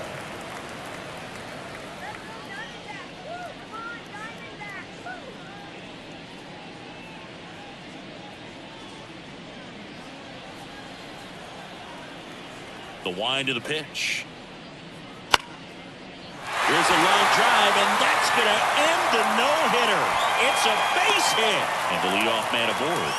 The wind of the pitch. Here's a long drive, and that's going to end the no-hitter. It's a base hit. And the leadoff man aboard.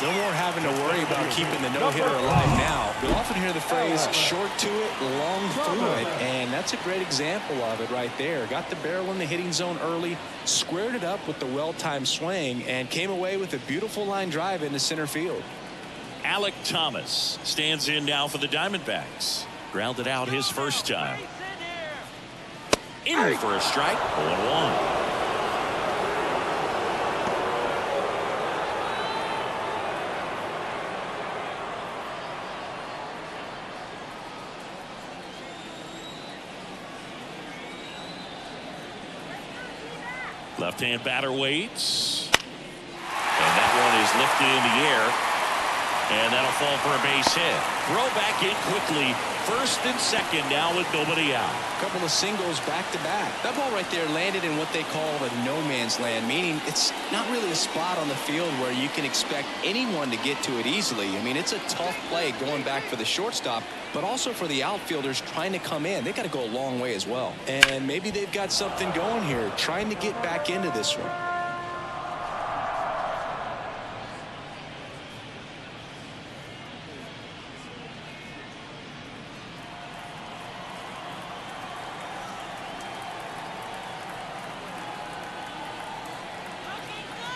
No more having to worry about keeping the no-hitter alive now. You'll often hear the phrase, short to it, long through it, and that's a great example of it right there. Got the barrel in the hitting zone early, squared it up with the well-timed swing, and came away with a beautiful line drive into center field. Alec Thomas stands in now for the Diamondbacks. Grounded out his first time. In for a strike. 0-1. Left-hand batter waits. And that one is lifted in the air. And that'll fall for a base hit. Throw back in quickly. First and second now with nobody out. A couple of singles back to back. That ball right there landed in what they call the no man's land, meaning it's not really a spot on the field where you can expect anyone to get to it easily. I mean, it's a tough play going back for the shortstop, but also for the outfielders trying to come in. They got to go a long way as well. And maybe they've got something going here, trying to get back into this one.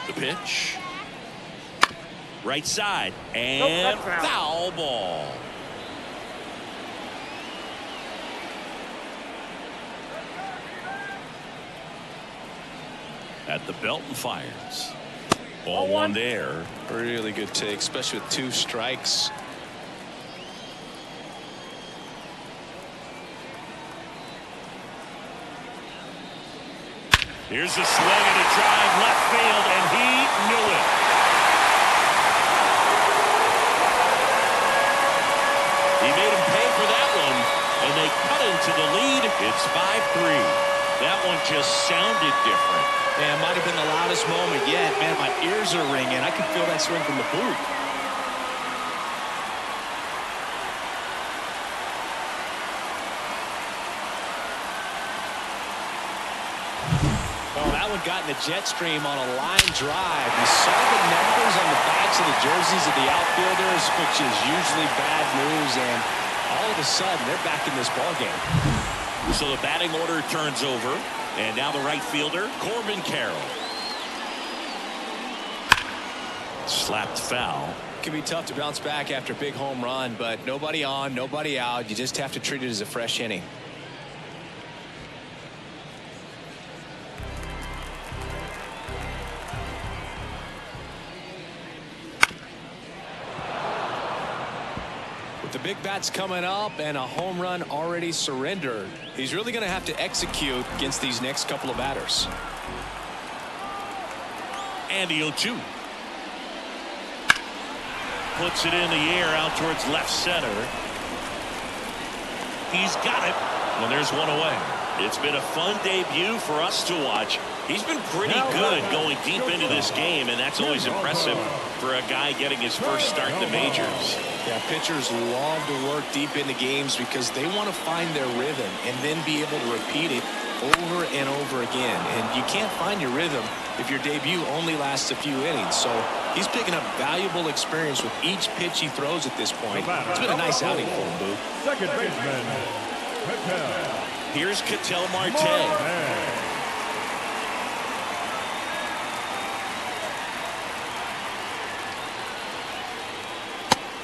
The pitch. Right side. And foul ball. At the belt and fires. Ball one there. Really good take, especially with 2 strikes. Here's a swing and a drive left field, and he knew it. He made him pay for that one, and they cut into the lead. It's 5-3. That one just sounded different. Man, might have been the loudest moment yet. Man, my ears are ringing. I can feel that swing from the booth. Oh, that one got in the jet stream on a line drive. You saw the numbers on the backs of the jerseys of the outfielders, which is usually bad news, and all of a sudden they're back in this ballgame. So the batting order turns over, and now the right fielder, Corbin Carroll. Slapped foul. It can be tough to bounce back after a big home run, but nobody on, nobody out. You just have to treat it as a fresh inning. With the big bats coming up and a home run already surrendered, he's really going to have to execute against these next couple of batters. And the 0-2. Puts it in the air out towards left center. He's got it. Well, there's one away. It's been a fun debut for us to watch. He's been pretty good going deep into this game, and that's always impressive for a guy getting his first start in the majors. Yeah, pitchers love to work deep into games because they want to find their rhythm and then be able to repeat it over and over again. And you can't find your rhythm if your debut only lasts a few innings. So he's picking up valuable experience with each pitch he throws at this point. It's been a nice outing for him, Boo. Second baseman, Ketel. Here's Ketel Marte.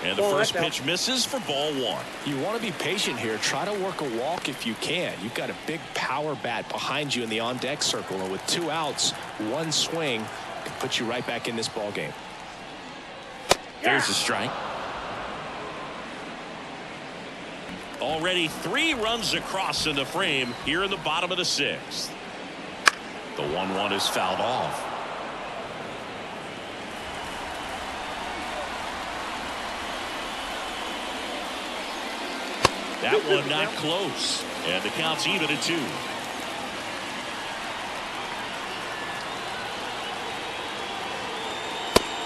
And the first pitch misses for ball one. You want to be patient here. Try to work a walk if you can. You've got a big power bat behind you in the on-deck circle. And with 2 outs, 1 swing can put you right back in this ball game. There's a strike. Already 3 runs across in the frame here in the bottom of the 6th. The 1-1 is fouled off. That one not close. And the count's even at 2.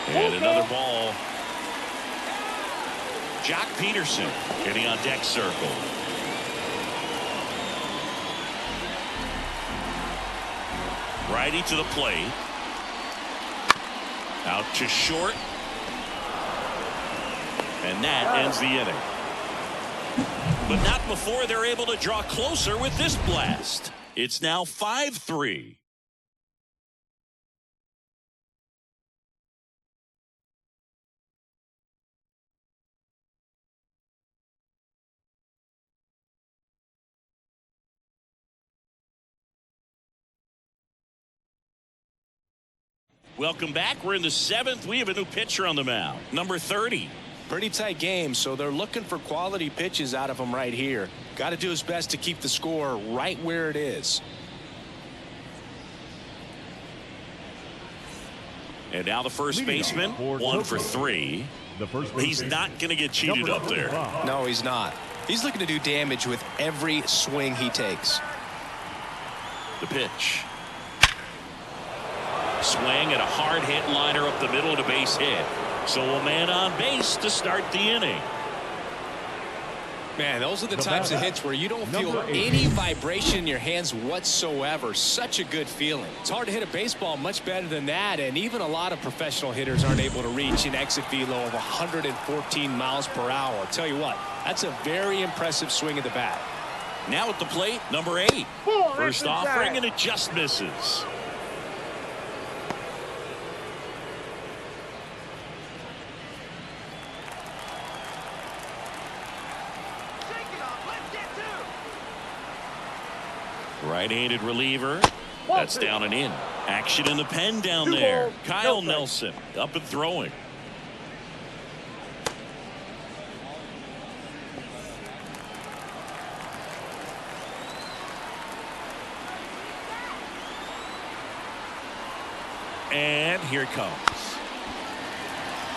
And another ball. Jock Peterson getting on deck circle. Righty to the plate. Out to short. And that ends the inning. But not before they're able to draw closer with this blast. It's now 5-3. Welcome back. We're in the 7th. We have a new pitcher on the mound, number 30. Pretty tight game, so they're looking for quality pitches out of him right here. Got to do his best to keep the score right where it is. And now the first baseman, 1 for 3. The first He's not going to get cheated up there. No, he's not. He's looking to do damage with every swing he takes. The pitch. Swing and a hard hit liner up the middle of the base hit. So a man on base to start the inning. Man, those are the types of hits where you don't feel any vibration in your hands whatsoever. Such a good feeling. It's hard to hit a baseball much better than that, and even a lot of professional hitters aren't able to reach an exit velo of 114 miles per hour. I'll tell you what, that's a very impressive swing of the bat. Now at the plate, number 8. First offering, and it just misses. Right-handed reliever. That's down and in. Action in the pen down there. Kyle Nelson up and throwing. And here it comes.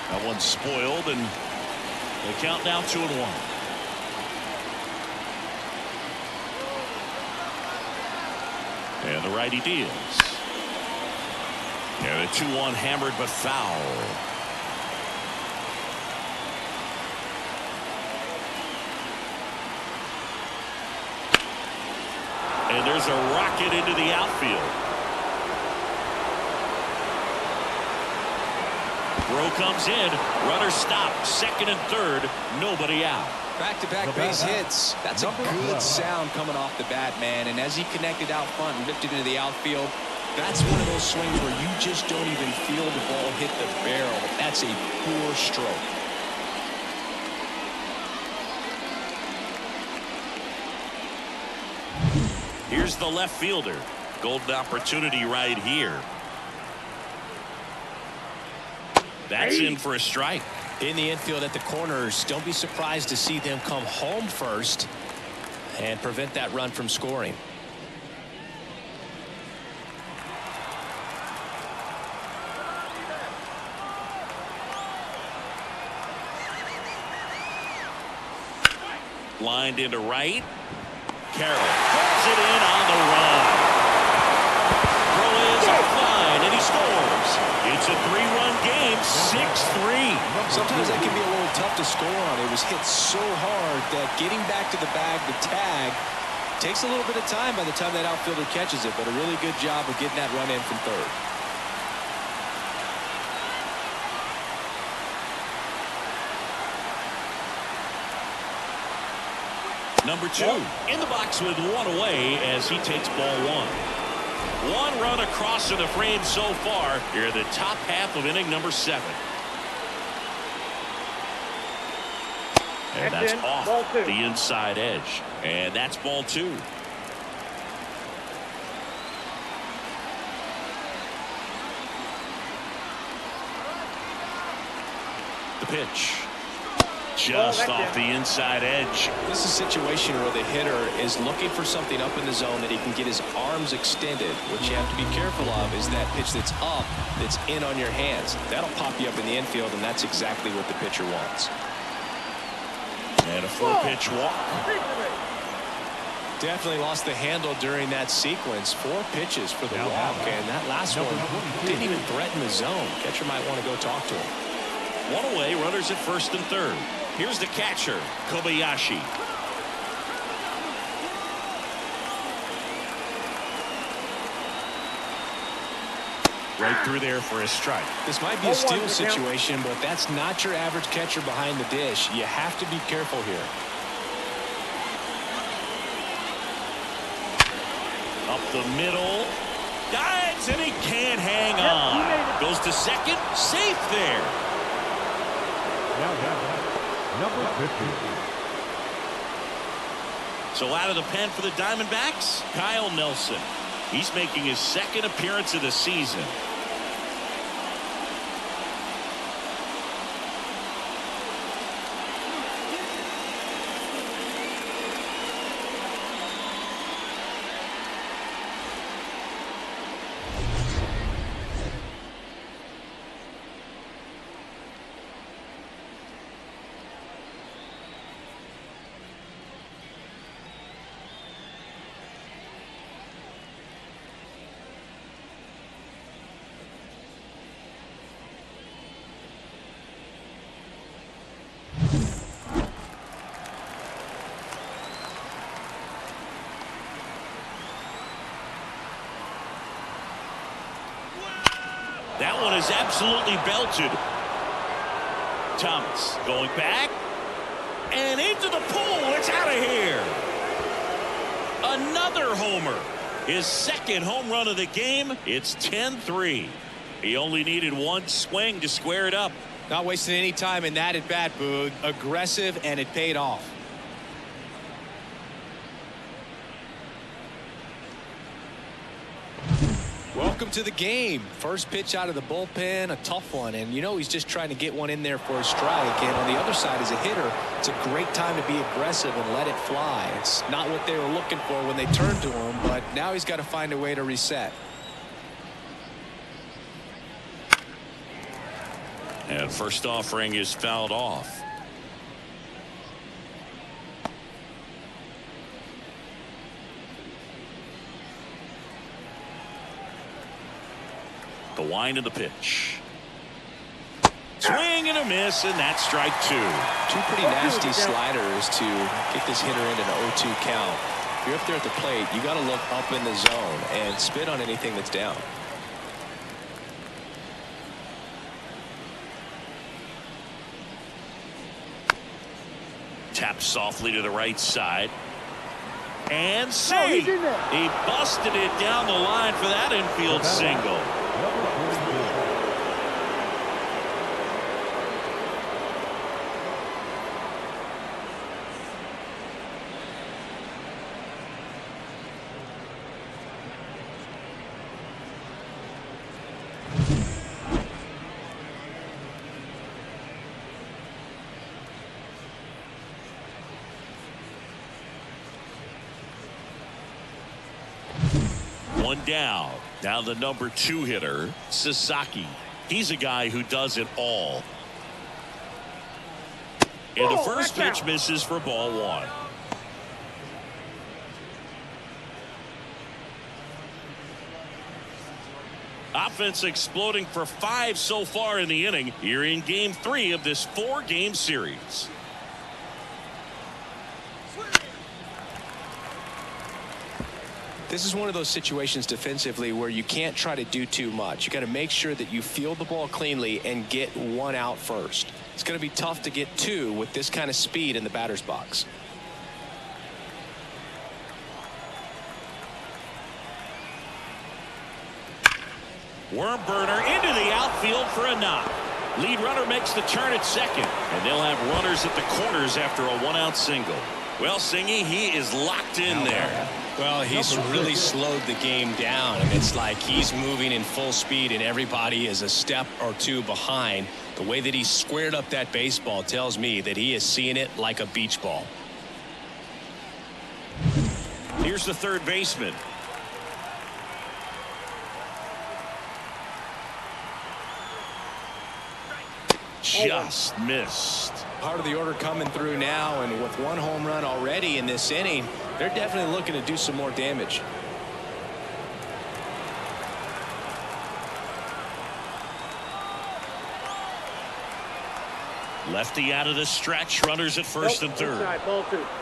That one's spoiled, and they count down 2-1. And the righty deals. And a 2-1 hammered but foul. And there's a rocket into the outfield. Throw comes in. Runner stopped. Second and third. Nobody out. Back-to-back base hits. That's a good sound coming off the bat, man. And as he connected out front and lifted into the outfield, that's one of those swings where you just don't even feel the ball hit the barrel. That's a poor stroke. Here's the left fielder. Golden opportunity right here. That's in for a strike. In the infield at the corners, don't be surprised to see them come home first and prevent that run from scoring. Lined into right. Carroll pulls it in on the run. Throw is fine, and he scores. It's a 3-run game, 6-3. Sometimes that can be a little tough to score on. It was hit so hard that getting back to the bag, the tag, takes a little bit of time by the time that outfielder catches it, but a really good job of getting that run in from third. Number 2 in the box with one away as he takes ball 1. One run across in the frame so far here in the top half of inning number 7. And that's off the inside edge. And that's ball 2. The pitch. Just off the inside edge. This is a situation where the hitter is looking for something up in the zone that he can get his arms extended. What you have to be careful of is that pitch that's up, that's in on your hands. That'll pop you up in the infield, and that's exactly what the pitcher wants. And a 4-pitch walk. Definitely lost the handle during that sequence. 4 pitches for the walk, and that last one didn't even threaten the zone. Catcher might want to go talk to him. One away, runners at first and third. Here's the catcher, Kobayashi. Right through there for a strike. This might be a steal situation, but that's not your average catcher behind the dish. You have to be careful here. Up the middle. Dives, and he can't hang on. Goes to second. Safe there. Number 50. So out of the pen for the Diamondbacks, Kyle Nelson. He's making his second appearance of the season. is absolutely belted. Thomas going back and into the pool. It's out of here. Another homer. His second home run of the game. It's 10-3. He only needed one swing to square it up. Not wasting any time in that at bat, Boog. Aggressive, and it paid off. Welcome to the game. First pitch out of the bullpen, a tough one, and you know he's just trying to get one in there for a strike. And on the other side, as a hitter, it's a great time to be aggressive and let it fly. It's not what they were looking for when they turned to him, but now he's got to find a way to reset. And first offering is fouled off. The wind of the pitch. Swing and a miss, and that's strike two. Two pretty nasty sliders to get this hitter into an 0-2 count. If you're up there at the plate, you got to look up in the zone and spit on anything that's down. Taps softly to the right side. And see, he busted it down the line for that infield single. One down. Now the number 2 hitter, Sasaki. He's a guy who does it all. And the first pitch misses for ball 1. Offense exploding for 5 so far in the inning. Here in game 3 of this 4-game series. This is one of those situations defensively where you can't try to do too much. You got to make sure that you field the ball cleanly and get one out first. It's going to be tough to get 2 with this kind of speed in the batter's box. Worm burner into the outfield for a knock. Lead runner makes the turn at second, and they'll have runners at the corners after a 1-out single. Well, Singy, he is locked in there. Well, he's really slowed the game down, and it's like he's moving in full speed and everybody is a step or 2 behind. The way that he squared up that baseball tells me that he is seeing it like a beach ball. Here's the third baseman. Just missed. Part of the order coming through now, and with 1 home run already in this inning, they're definitely looking to do some more damage. Lefty out of the stretch, runners at first and third.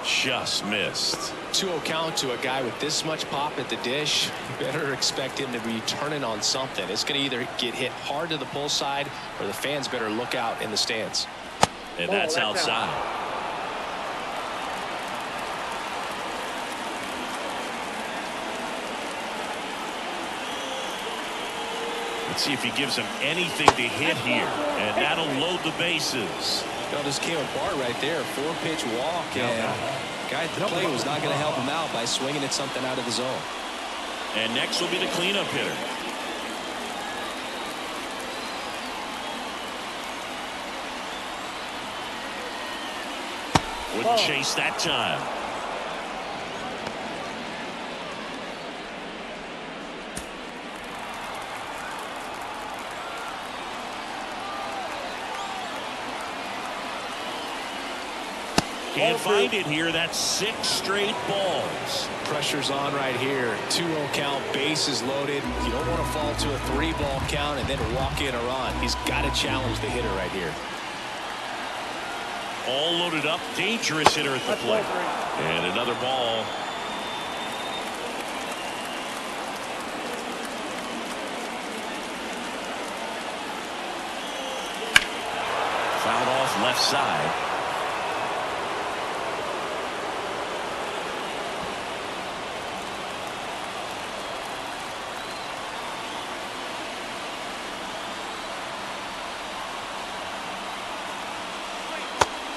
Just missed. 2-0 count to a guy with this much pop at the dish. You better expect him to be turning on something. It's going to either get hit hard to the pull side, or the fans better look out in the stands. And that's outside. Let's see if he gives him anything to hit here, and that'll load the bases. Well, just came apart right there. 4-pitch walk, and guy at the plate was not going to help him out by swinging at something out of the zone. And next will be the cleanup hitter. Wouldn't chase that time. Can't find it here. That's 6 straight balls. Pressure's on right here. 2-0 count, bases loaded. You don't want to fall to a 3-ball count and then walk in a run. He's got to challenge the hitter right here. All loaded up, dangerous hitter at the plate. And another ball. left side.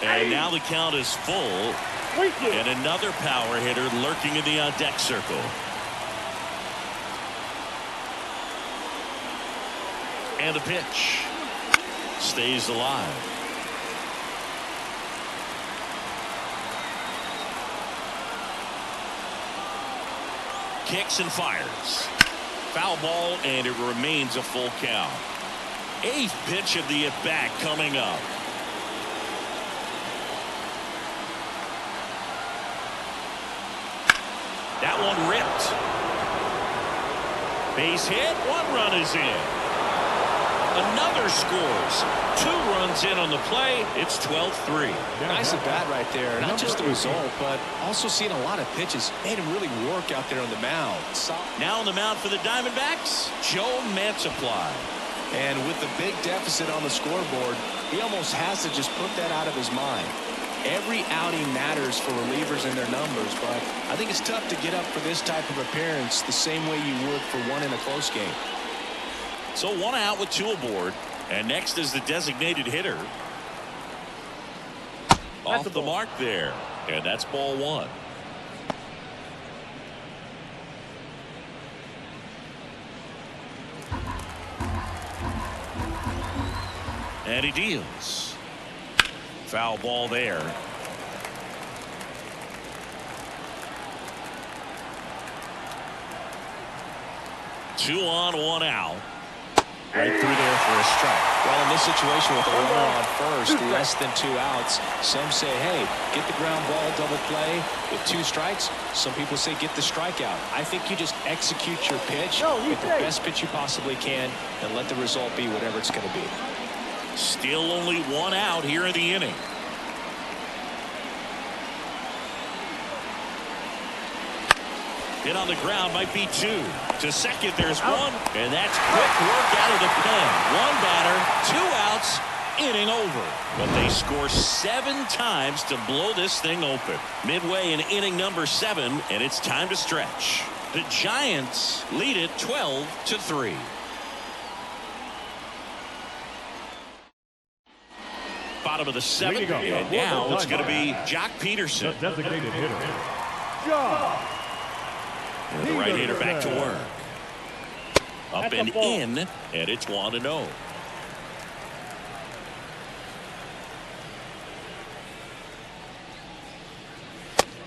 And now the count is full. And another power hitter lurking in the on-deck circle. And the pitch stays alive. Kicks and fires. Foul ball, and it remains a full count. 8th pitch of the at-bat coming up. That one ripped. Base hit. 1 run is in. Another scores. 2 runs in on the play. It's 12-3. Nice at bat right there. Not just the result, but also seeing a lot of pitches. Made him really work out there on the mound. Now on the mound for the Diamondbacks, Joe Mantiply. And with the big deficit on the scoreboard, he almost has to just put that out of his mind. Every outing matters for relievers and their numbers, but I think it's tough to get up for this type of appearance the same way you would for one in a close game. So 1 out with 2 aboard, and next is the designated hitter. Off the mark there, and that's ball 1. And he deals. Foul ball there. Two on, 1 out. Right through there for a strike. Well, in this situation with a runner on first, less than 2 outs, some say, hey, get the ground ball, double play. With 2 strikes, some people say get the strikeout. I think you just execute your pitch, get the best pitch you possibly can, and let the result be whatever it's going to be. Still only 1 out here in the inning. Hit on the ground, might be 2. To second, there's 1. And that's quick work out of the pen. 1 batter, 2 outs, inning over. But they score 7 times to blow this thing open. Midway in inning number 7, and it's time to stretch. The Giants lead it 12-3. Bottom of the 7th, and now it's going to be Jock Peterson. The designated hitter, Jock. And the right hander back to work. Up and in, and it's 1-0.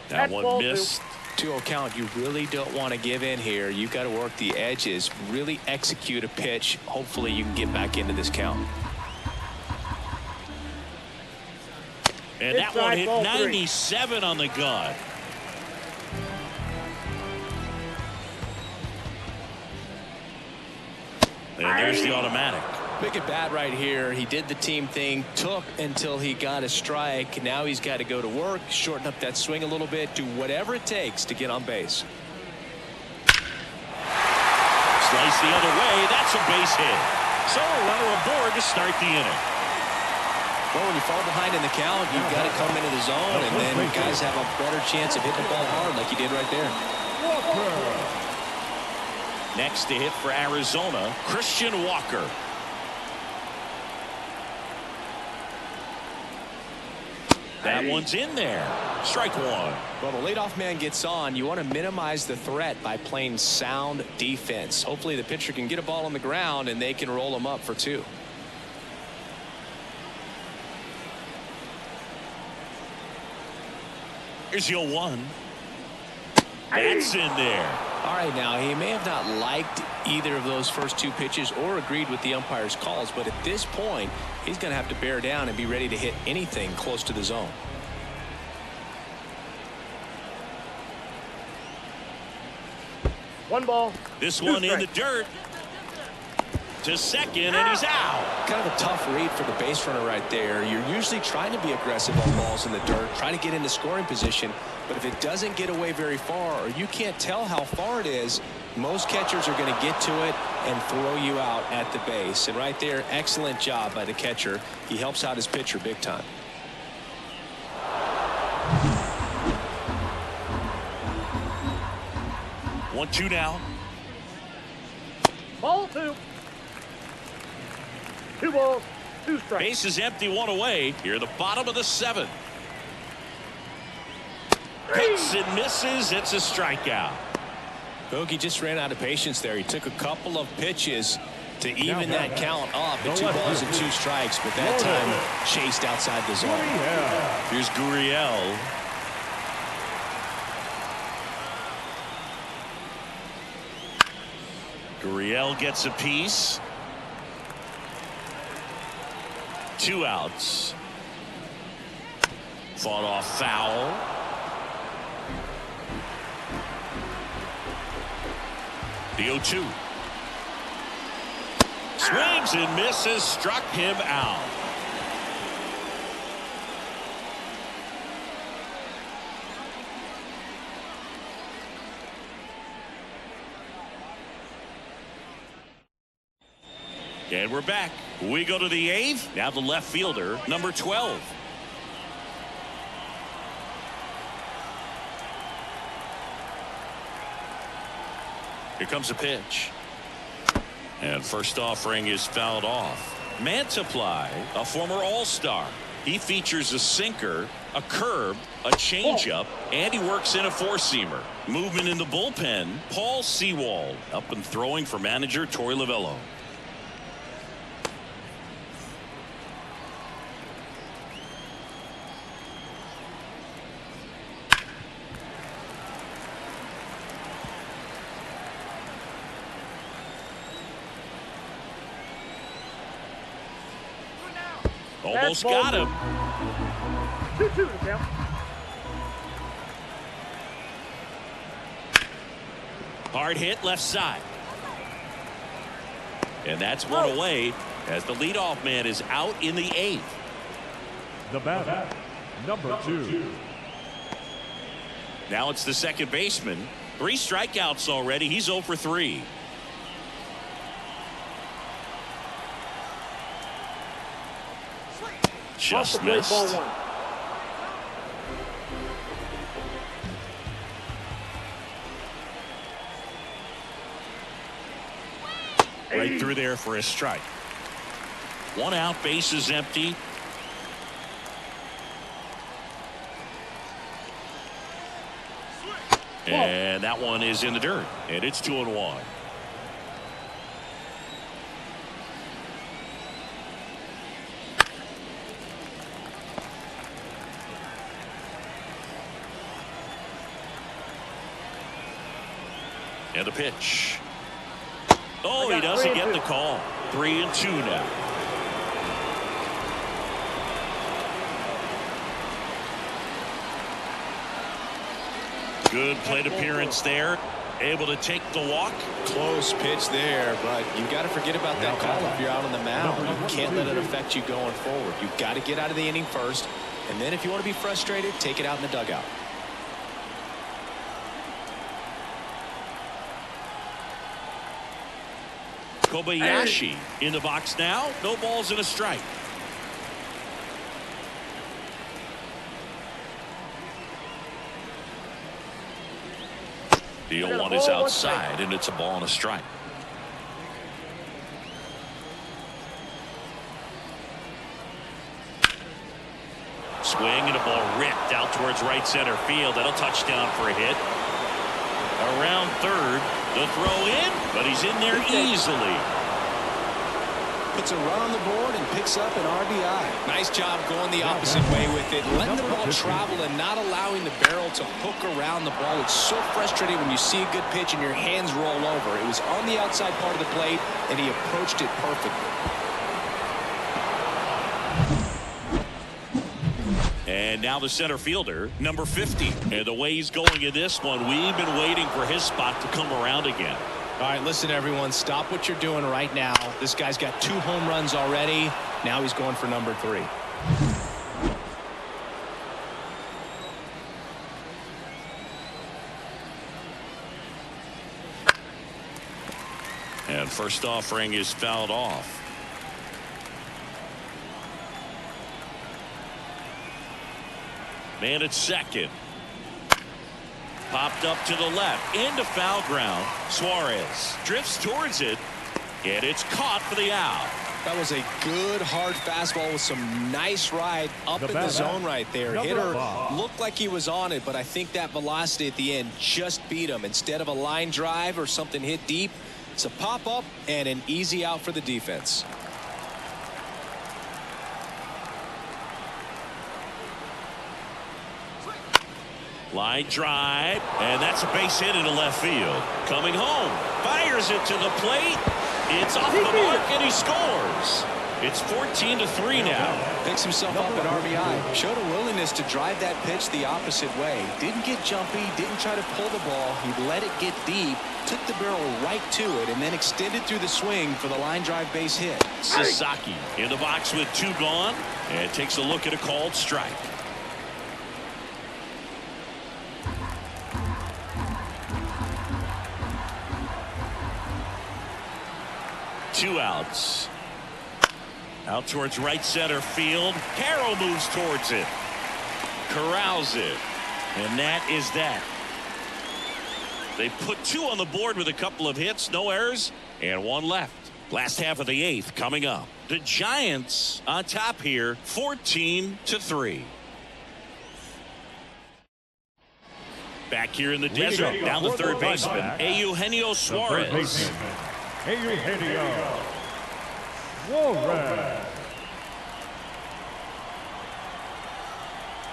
That one missed. 2-0 count. You really don't want to give in here. You've got to work the edges, really execute a pitch. Hopefully you can get back into this count. And that one hit 97 on the gun. And there's the automatic. Big at bat right here. He did the team thing, took until he got a strike. Now he's got to go to work, shorten up that swing a little bit, do whatever it takes to get on base. Slice the other way. That's a base hit. So a runner aboard to start the inning. Well, when you fall behind in the count, you've got to come into the zone, and then guys have a better chance of hitting the ball hard like you did right there. Next to hit for Arizona, Christian Walker. That one's in there. Strike 1. Well, the leadoff man gets on. You want to minimize the threat by playing sound defense. Hopefully the pitcher can get a ball on the ground and they can roll him up for 2. Here's your 1. That's in there. All right, now he may have not liked either of those first 2 pitches or agreed with the umpire's calls, but at this point he's going to have to bear down and be ready to hit anything close to the zone. One ball. This one in the dirt. To second, and he's out. Kind of a tough read for the base runner right there. You're usually trying to be aggressive on balls in the dirt, trying to get into scoring position. But if it doesn't get away very far, or you can't tell how far it is, Most catchers are going to get to it and throw you out at the base. And right there, excellent job by the catcher. He helps out his pitcher big time. One, two now. Ball two. 2 balls, 2 strikes. Base is empty, 1 away. Here, the bottom of the 7th. Hits and misses. It's a strikeout. Bogey just ran out of patience there. He took a couple of pitches to even that count up at 2 balls and 2 strikes, but that time chased outside the zone. Here's Gurriel. Gurriel gets a piece. 2 outs. Fought off foul. The 0-2. Swings and misses. Struck him out. And we're back. We go to the 8th. Now the left fielder, number 12. Here comes a pitch. And first offering is fouled off. Mantiply, a former All-Star. He features a sinker, a curve, a changeup, and he works in a 4-seamer. Movement in the bullpen, Paul Sewald up and throwing for manager Torey Lovullo. Almost got him. 2-2 to count. Hard hit left side. And that's 1 away as the leadoff man is out in the 8th. The batter, number 2. Now it's the second baseman. 3 strikeouts already. He's 0 for 3. Just missed. Ball 1. Right through there for a strike. 1 out, base is empty. And that one is in the dirt. And it's 2-1. And the pitch. Oh, he doesn't get the call. 3-2 now. Good plate appearance there. Able to take the walk. Close pitch there, but you got to forget about that call if you're out on the mound. You can't let it affect you going forward. You've got to get out of the inning first, and then if you want to be frustrated, take it out in the dugout. Kobayashi in the box now. No balls and a strike. The 0-1 is outside, and it's a ball and a strike. Swing and a ball ripped out towards right center field. That'll touchdown for a hit. Around third. The throw in, but he's in there easily. Puts a run on the board and picks up an RBI. Nice job going the opposite way with it. Letting the ball travel and not allowing the barrel to hook around the ball. It's so frustrating when you see a good pitch and your hands roll over. It was on the outside part of the plate, and he approached it perfectly. And now the center fielder, number 50. And the way he's going in this one, we've been waiting for his spot to come around again. All right, listen, everyone. Stop what you're doing right now. This guy's got 2 home runs already. Now he's going for number 3. And first offering is fouled off. Man at second. Popped up to the left into foul ground. Suarez drifts towards it, and it's caught for the out. That was a good hard fastball with some nice ride up in the zone right there. Hitter looked like he was on it, but I think that velocity at the end just beat him. Instead of a line drive or something hit deep, it's a pop up and an easy out for the defense. Line drive, and that's a base hit into left field. Coming home, fires it to the plate. It's off the mark, and he scores. It's 14-3 now. Picks himself up at RBI. Showed a willingness to drive that pitch the opposite way. Didn't get jumpy, didn't try to pull the ball. He let it get deep, took the barrel right to it, and then extended through the swing for the line drive base hit. Sasaki in the box with 2 gone, and takes a look at a called strike. Two outs. Out towards right center field. Carroll moves towards it. Corrals it. And that is that. They put 2 on the board with a couple of hits, no errors, and 1 left. Last half of the 8th coming up. The Giants on top here, 14-3. Back here in the desert, down the third baseman, Eugenio Suarez. Eugenio Suarez.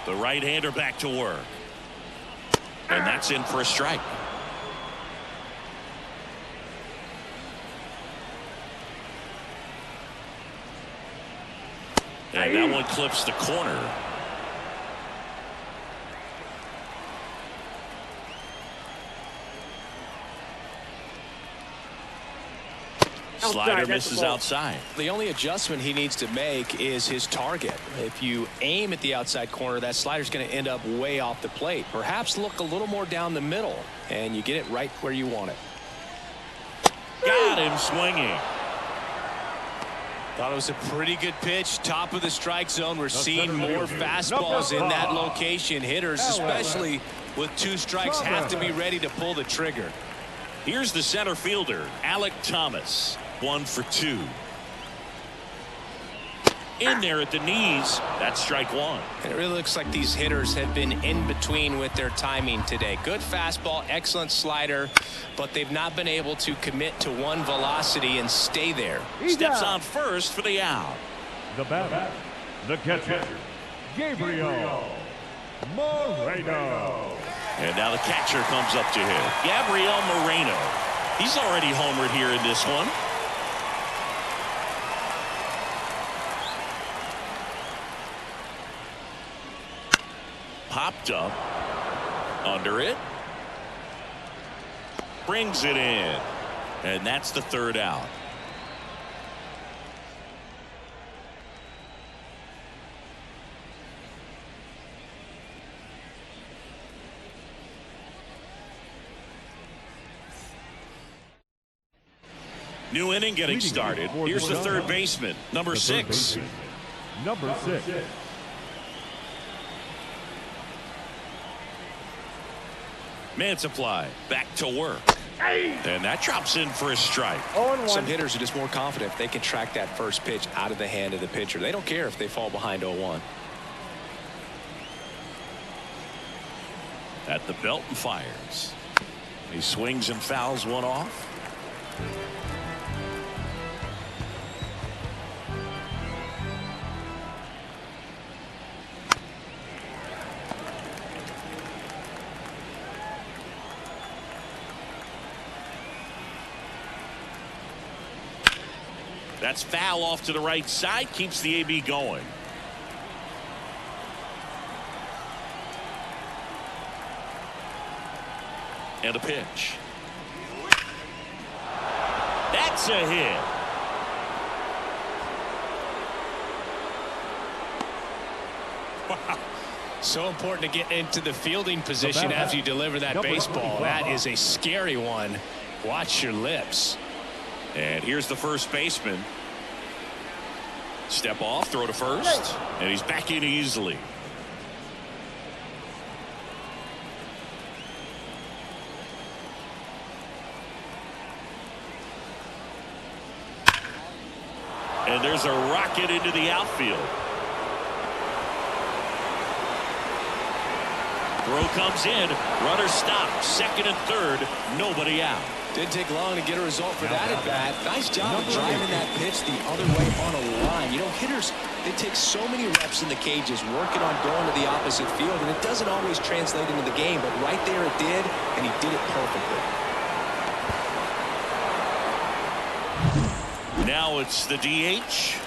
The right-hander back to work. And that's in for a strike. And that one clips the corner. Slider misses outside. The only adjustment he needs to make is his target. If you aim at the outside corner, that slider's going to end up way off the plate. Perhaps look a little more down the middle, and you get it right where you want it. Got him swinging. Thought it was a pretty good pitch. Top of the strike zone. We're seeing more fastballs in that location. Hitters, especially with 2 strikes, have to be ready to pull the trigger. Here's the center fielder, Alec Thomas. 1 for 2. In there at the knees. That's strike 1. It really looks like these hitters have been in between with their timing today. Good fastball, excellent slider, but they've not been able to commit to one velocity and stay there. Steps on first for the out. The batter, the catcher, Gabriel Moreno. And now the catcher comes up to him, Gabriel Moreno. He's already homered here in this one. Popped up. Under it. Brings it in. And that's the 3rd out. New inning getting started. Here's the third baseman, number 6. Number 6. Mantiply back to work. And that drops in for a strike. Some hitters are just more confident if they can track that first pitch out of the hand of the pitcher. They don't care if they fall behind 0-1. At the belt and fires. He swings and fouls one off. That's foul off to the right side. Keeps the AB going. And a pitch. That's a hit. Wow. So important to get into the fielding position after you deliver that baseball. That is a scary one. Watch your lips. And here's the first baseman. Step off, throw to first, and he's back in easily. And there's a rocket into the outfield. Throw comes in. Runner stopped. Second and third. Nobody out. Didn't take long to get a result for that at bat. Nice job of driving that pitch the other way on a line. You know, hitters, they take so many reps in the cages working on going to the opposite field, and it doesn't always translate into the game, but right there it did, and he did it perfectly. Now it's the DH.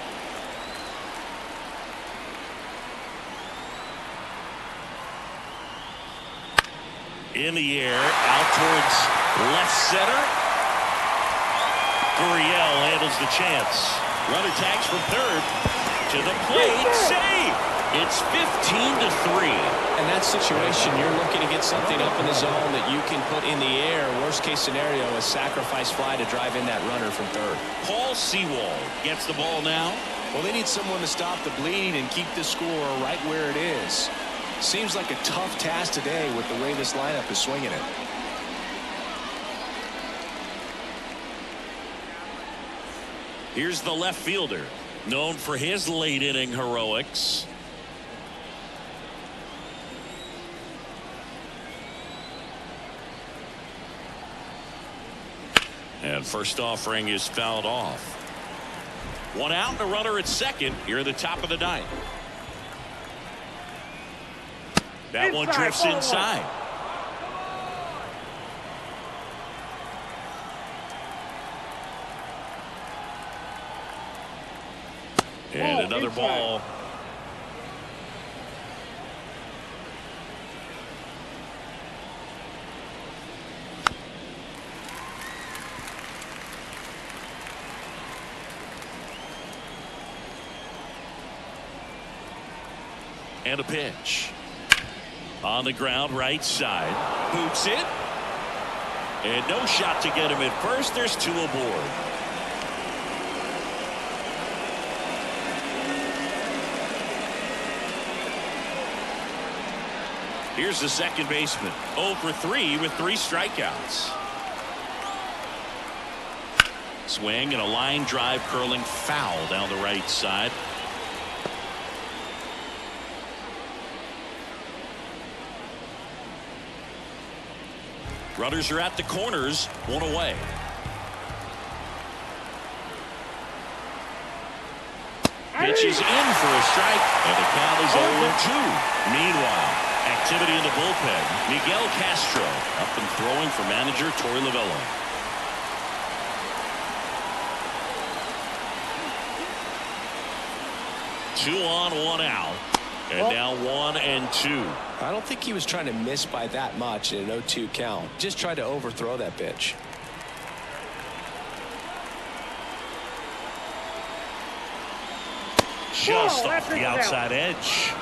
In the air, out towards left center. Gurriel handles the chance. Runner tags from third. To the plate. Save! It's 15-3. In that situation, you're looking to get something up in the zone that you can put in the air. Worst case scenario, a sacrifice fly to drive in that runner from third. Paul Sewald gets the ball now. Well, they need someone to stop the bleed and keep the score right where it is. Seems like a tough task today with the way this lineup is swinging it. Here's the left fielder, known for his late inning heroics. And first offering is fouled off. One out and a runner at second here at the top of the ninth. That one drifts inside. And another ball. And a pitch. On the ground, right side. Boots it. And no shot to get him at first. There's two aboard. Here's the second baseman. 0 for 3 with 3 strikeouts. Swing and a line drive curling foul down the right side. Runners are at the corners, one away. Pitch is in for a strike, and the count is 0-2. Meanwhile, activity in the bullpen. Miguel Castro up and throwing for manager Torey Lovullo. Two on, one out. And now 1-2. I don't think he was trying to miss by that much in an 0-2 count. Just tried to overthrow that pitch. Just off the outside edge.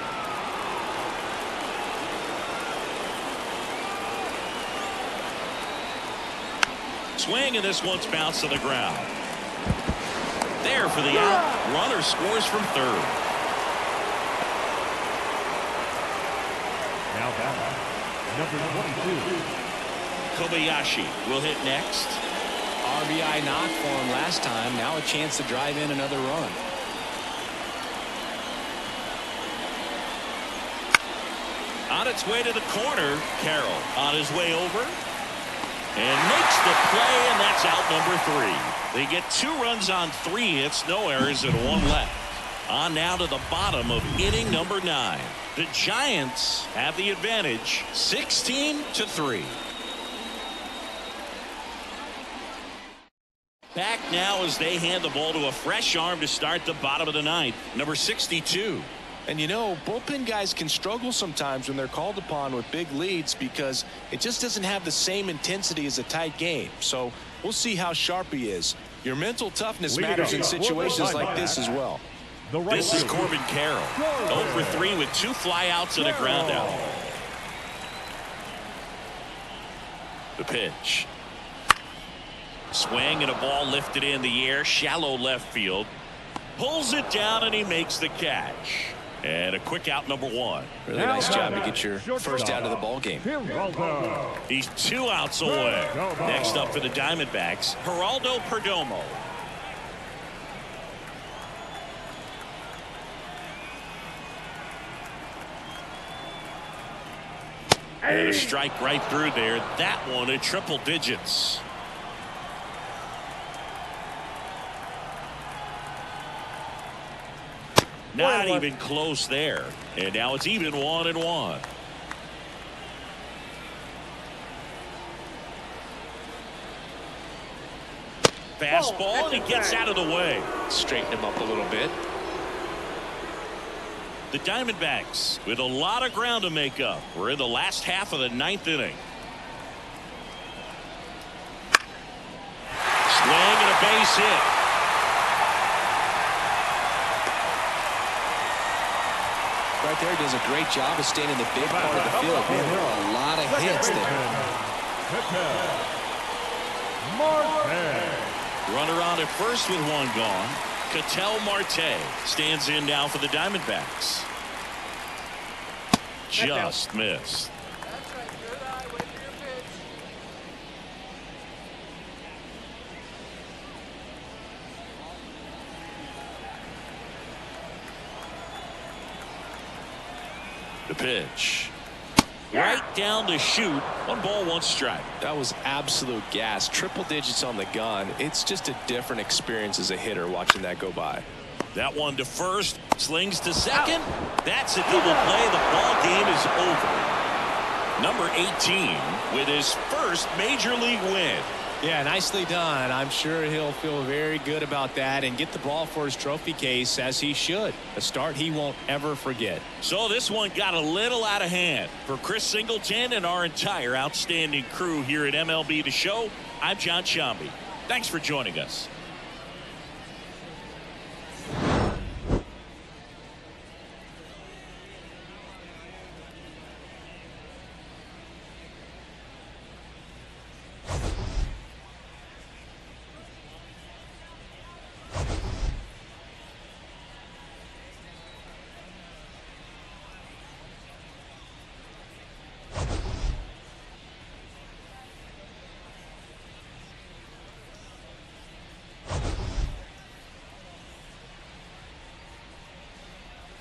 Swing, and this one's bounced to the ground. There for the out. Runner scores from third. Now batter, number 22. Kobayashi will hit next. RBI knock for him last time. Now a chance to drive in another run. On its way to the corner, Carroll on his way over and makes the play, and that's out number 3. They get 2 runs on 3 hits, no errors, and 1 left. On now to the bottom of inning number 9. The Giants have the advantage, 16-3. Back now as they hand the ball to a fresh arm to start the bottom of the 9th, number 62. And you know, bullpen guys can struggle sometimes when they're called upon with big leads because it just doesn't have the same intensity as a tight game. So we'll see how sharp he is. Your mental toughness matters in situations like this as well. This is Corbin Carroll. 0 for 3 with 2 flyouts and a ground out. Swing and a ball lifted in the air, shallow left field. Pulls it down and he makes the catch. And a quick out, number one. Really nice job to get your first out of the ball game. He's 2 outs away. Next up for the Diamondbacks, Geraldo Perdomo. And a strike right through there. That one at triple digits. Not even close there. And now it's even 1-1. Fastball, and he gets out of the way. Straighten him up a little bit. The Diamondbacks with a lot of ground to make up. We're in the last half of the 9th inning. Swing and a base hit. Right there, does a great job of staying in the big part of the field. Man, there are a lot of hits there. Runner on at first with one gone. Ketel Marte stands in now for the Diamondbacks. Just missed. The pitch. Right down the chute. 1 ball, 1 strike. That was absolute gas. Triple digits on the gun. It's just a different experience as a hitter watching that go by. That one to first. Slings to second. That's a double play. The ball game is over. Number 18 with his first major league win. Yeah, nicely done. I'm sure he'll feel very good about that and get the ball for his trophy case, as he should. A start he won't ever forget. So this one got a little out of hand. For Chris Singleton and our entire outstanding crew here at MLB The Show, I'm John Shambi. Thanks for joining us.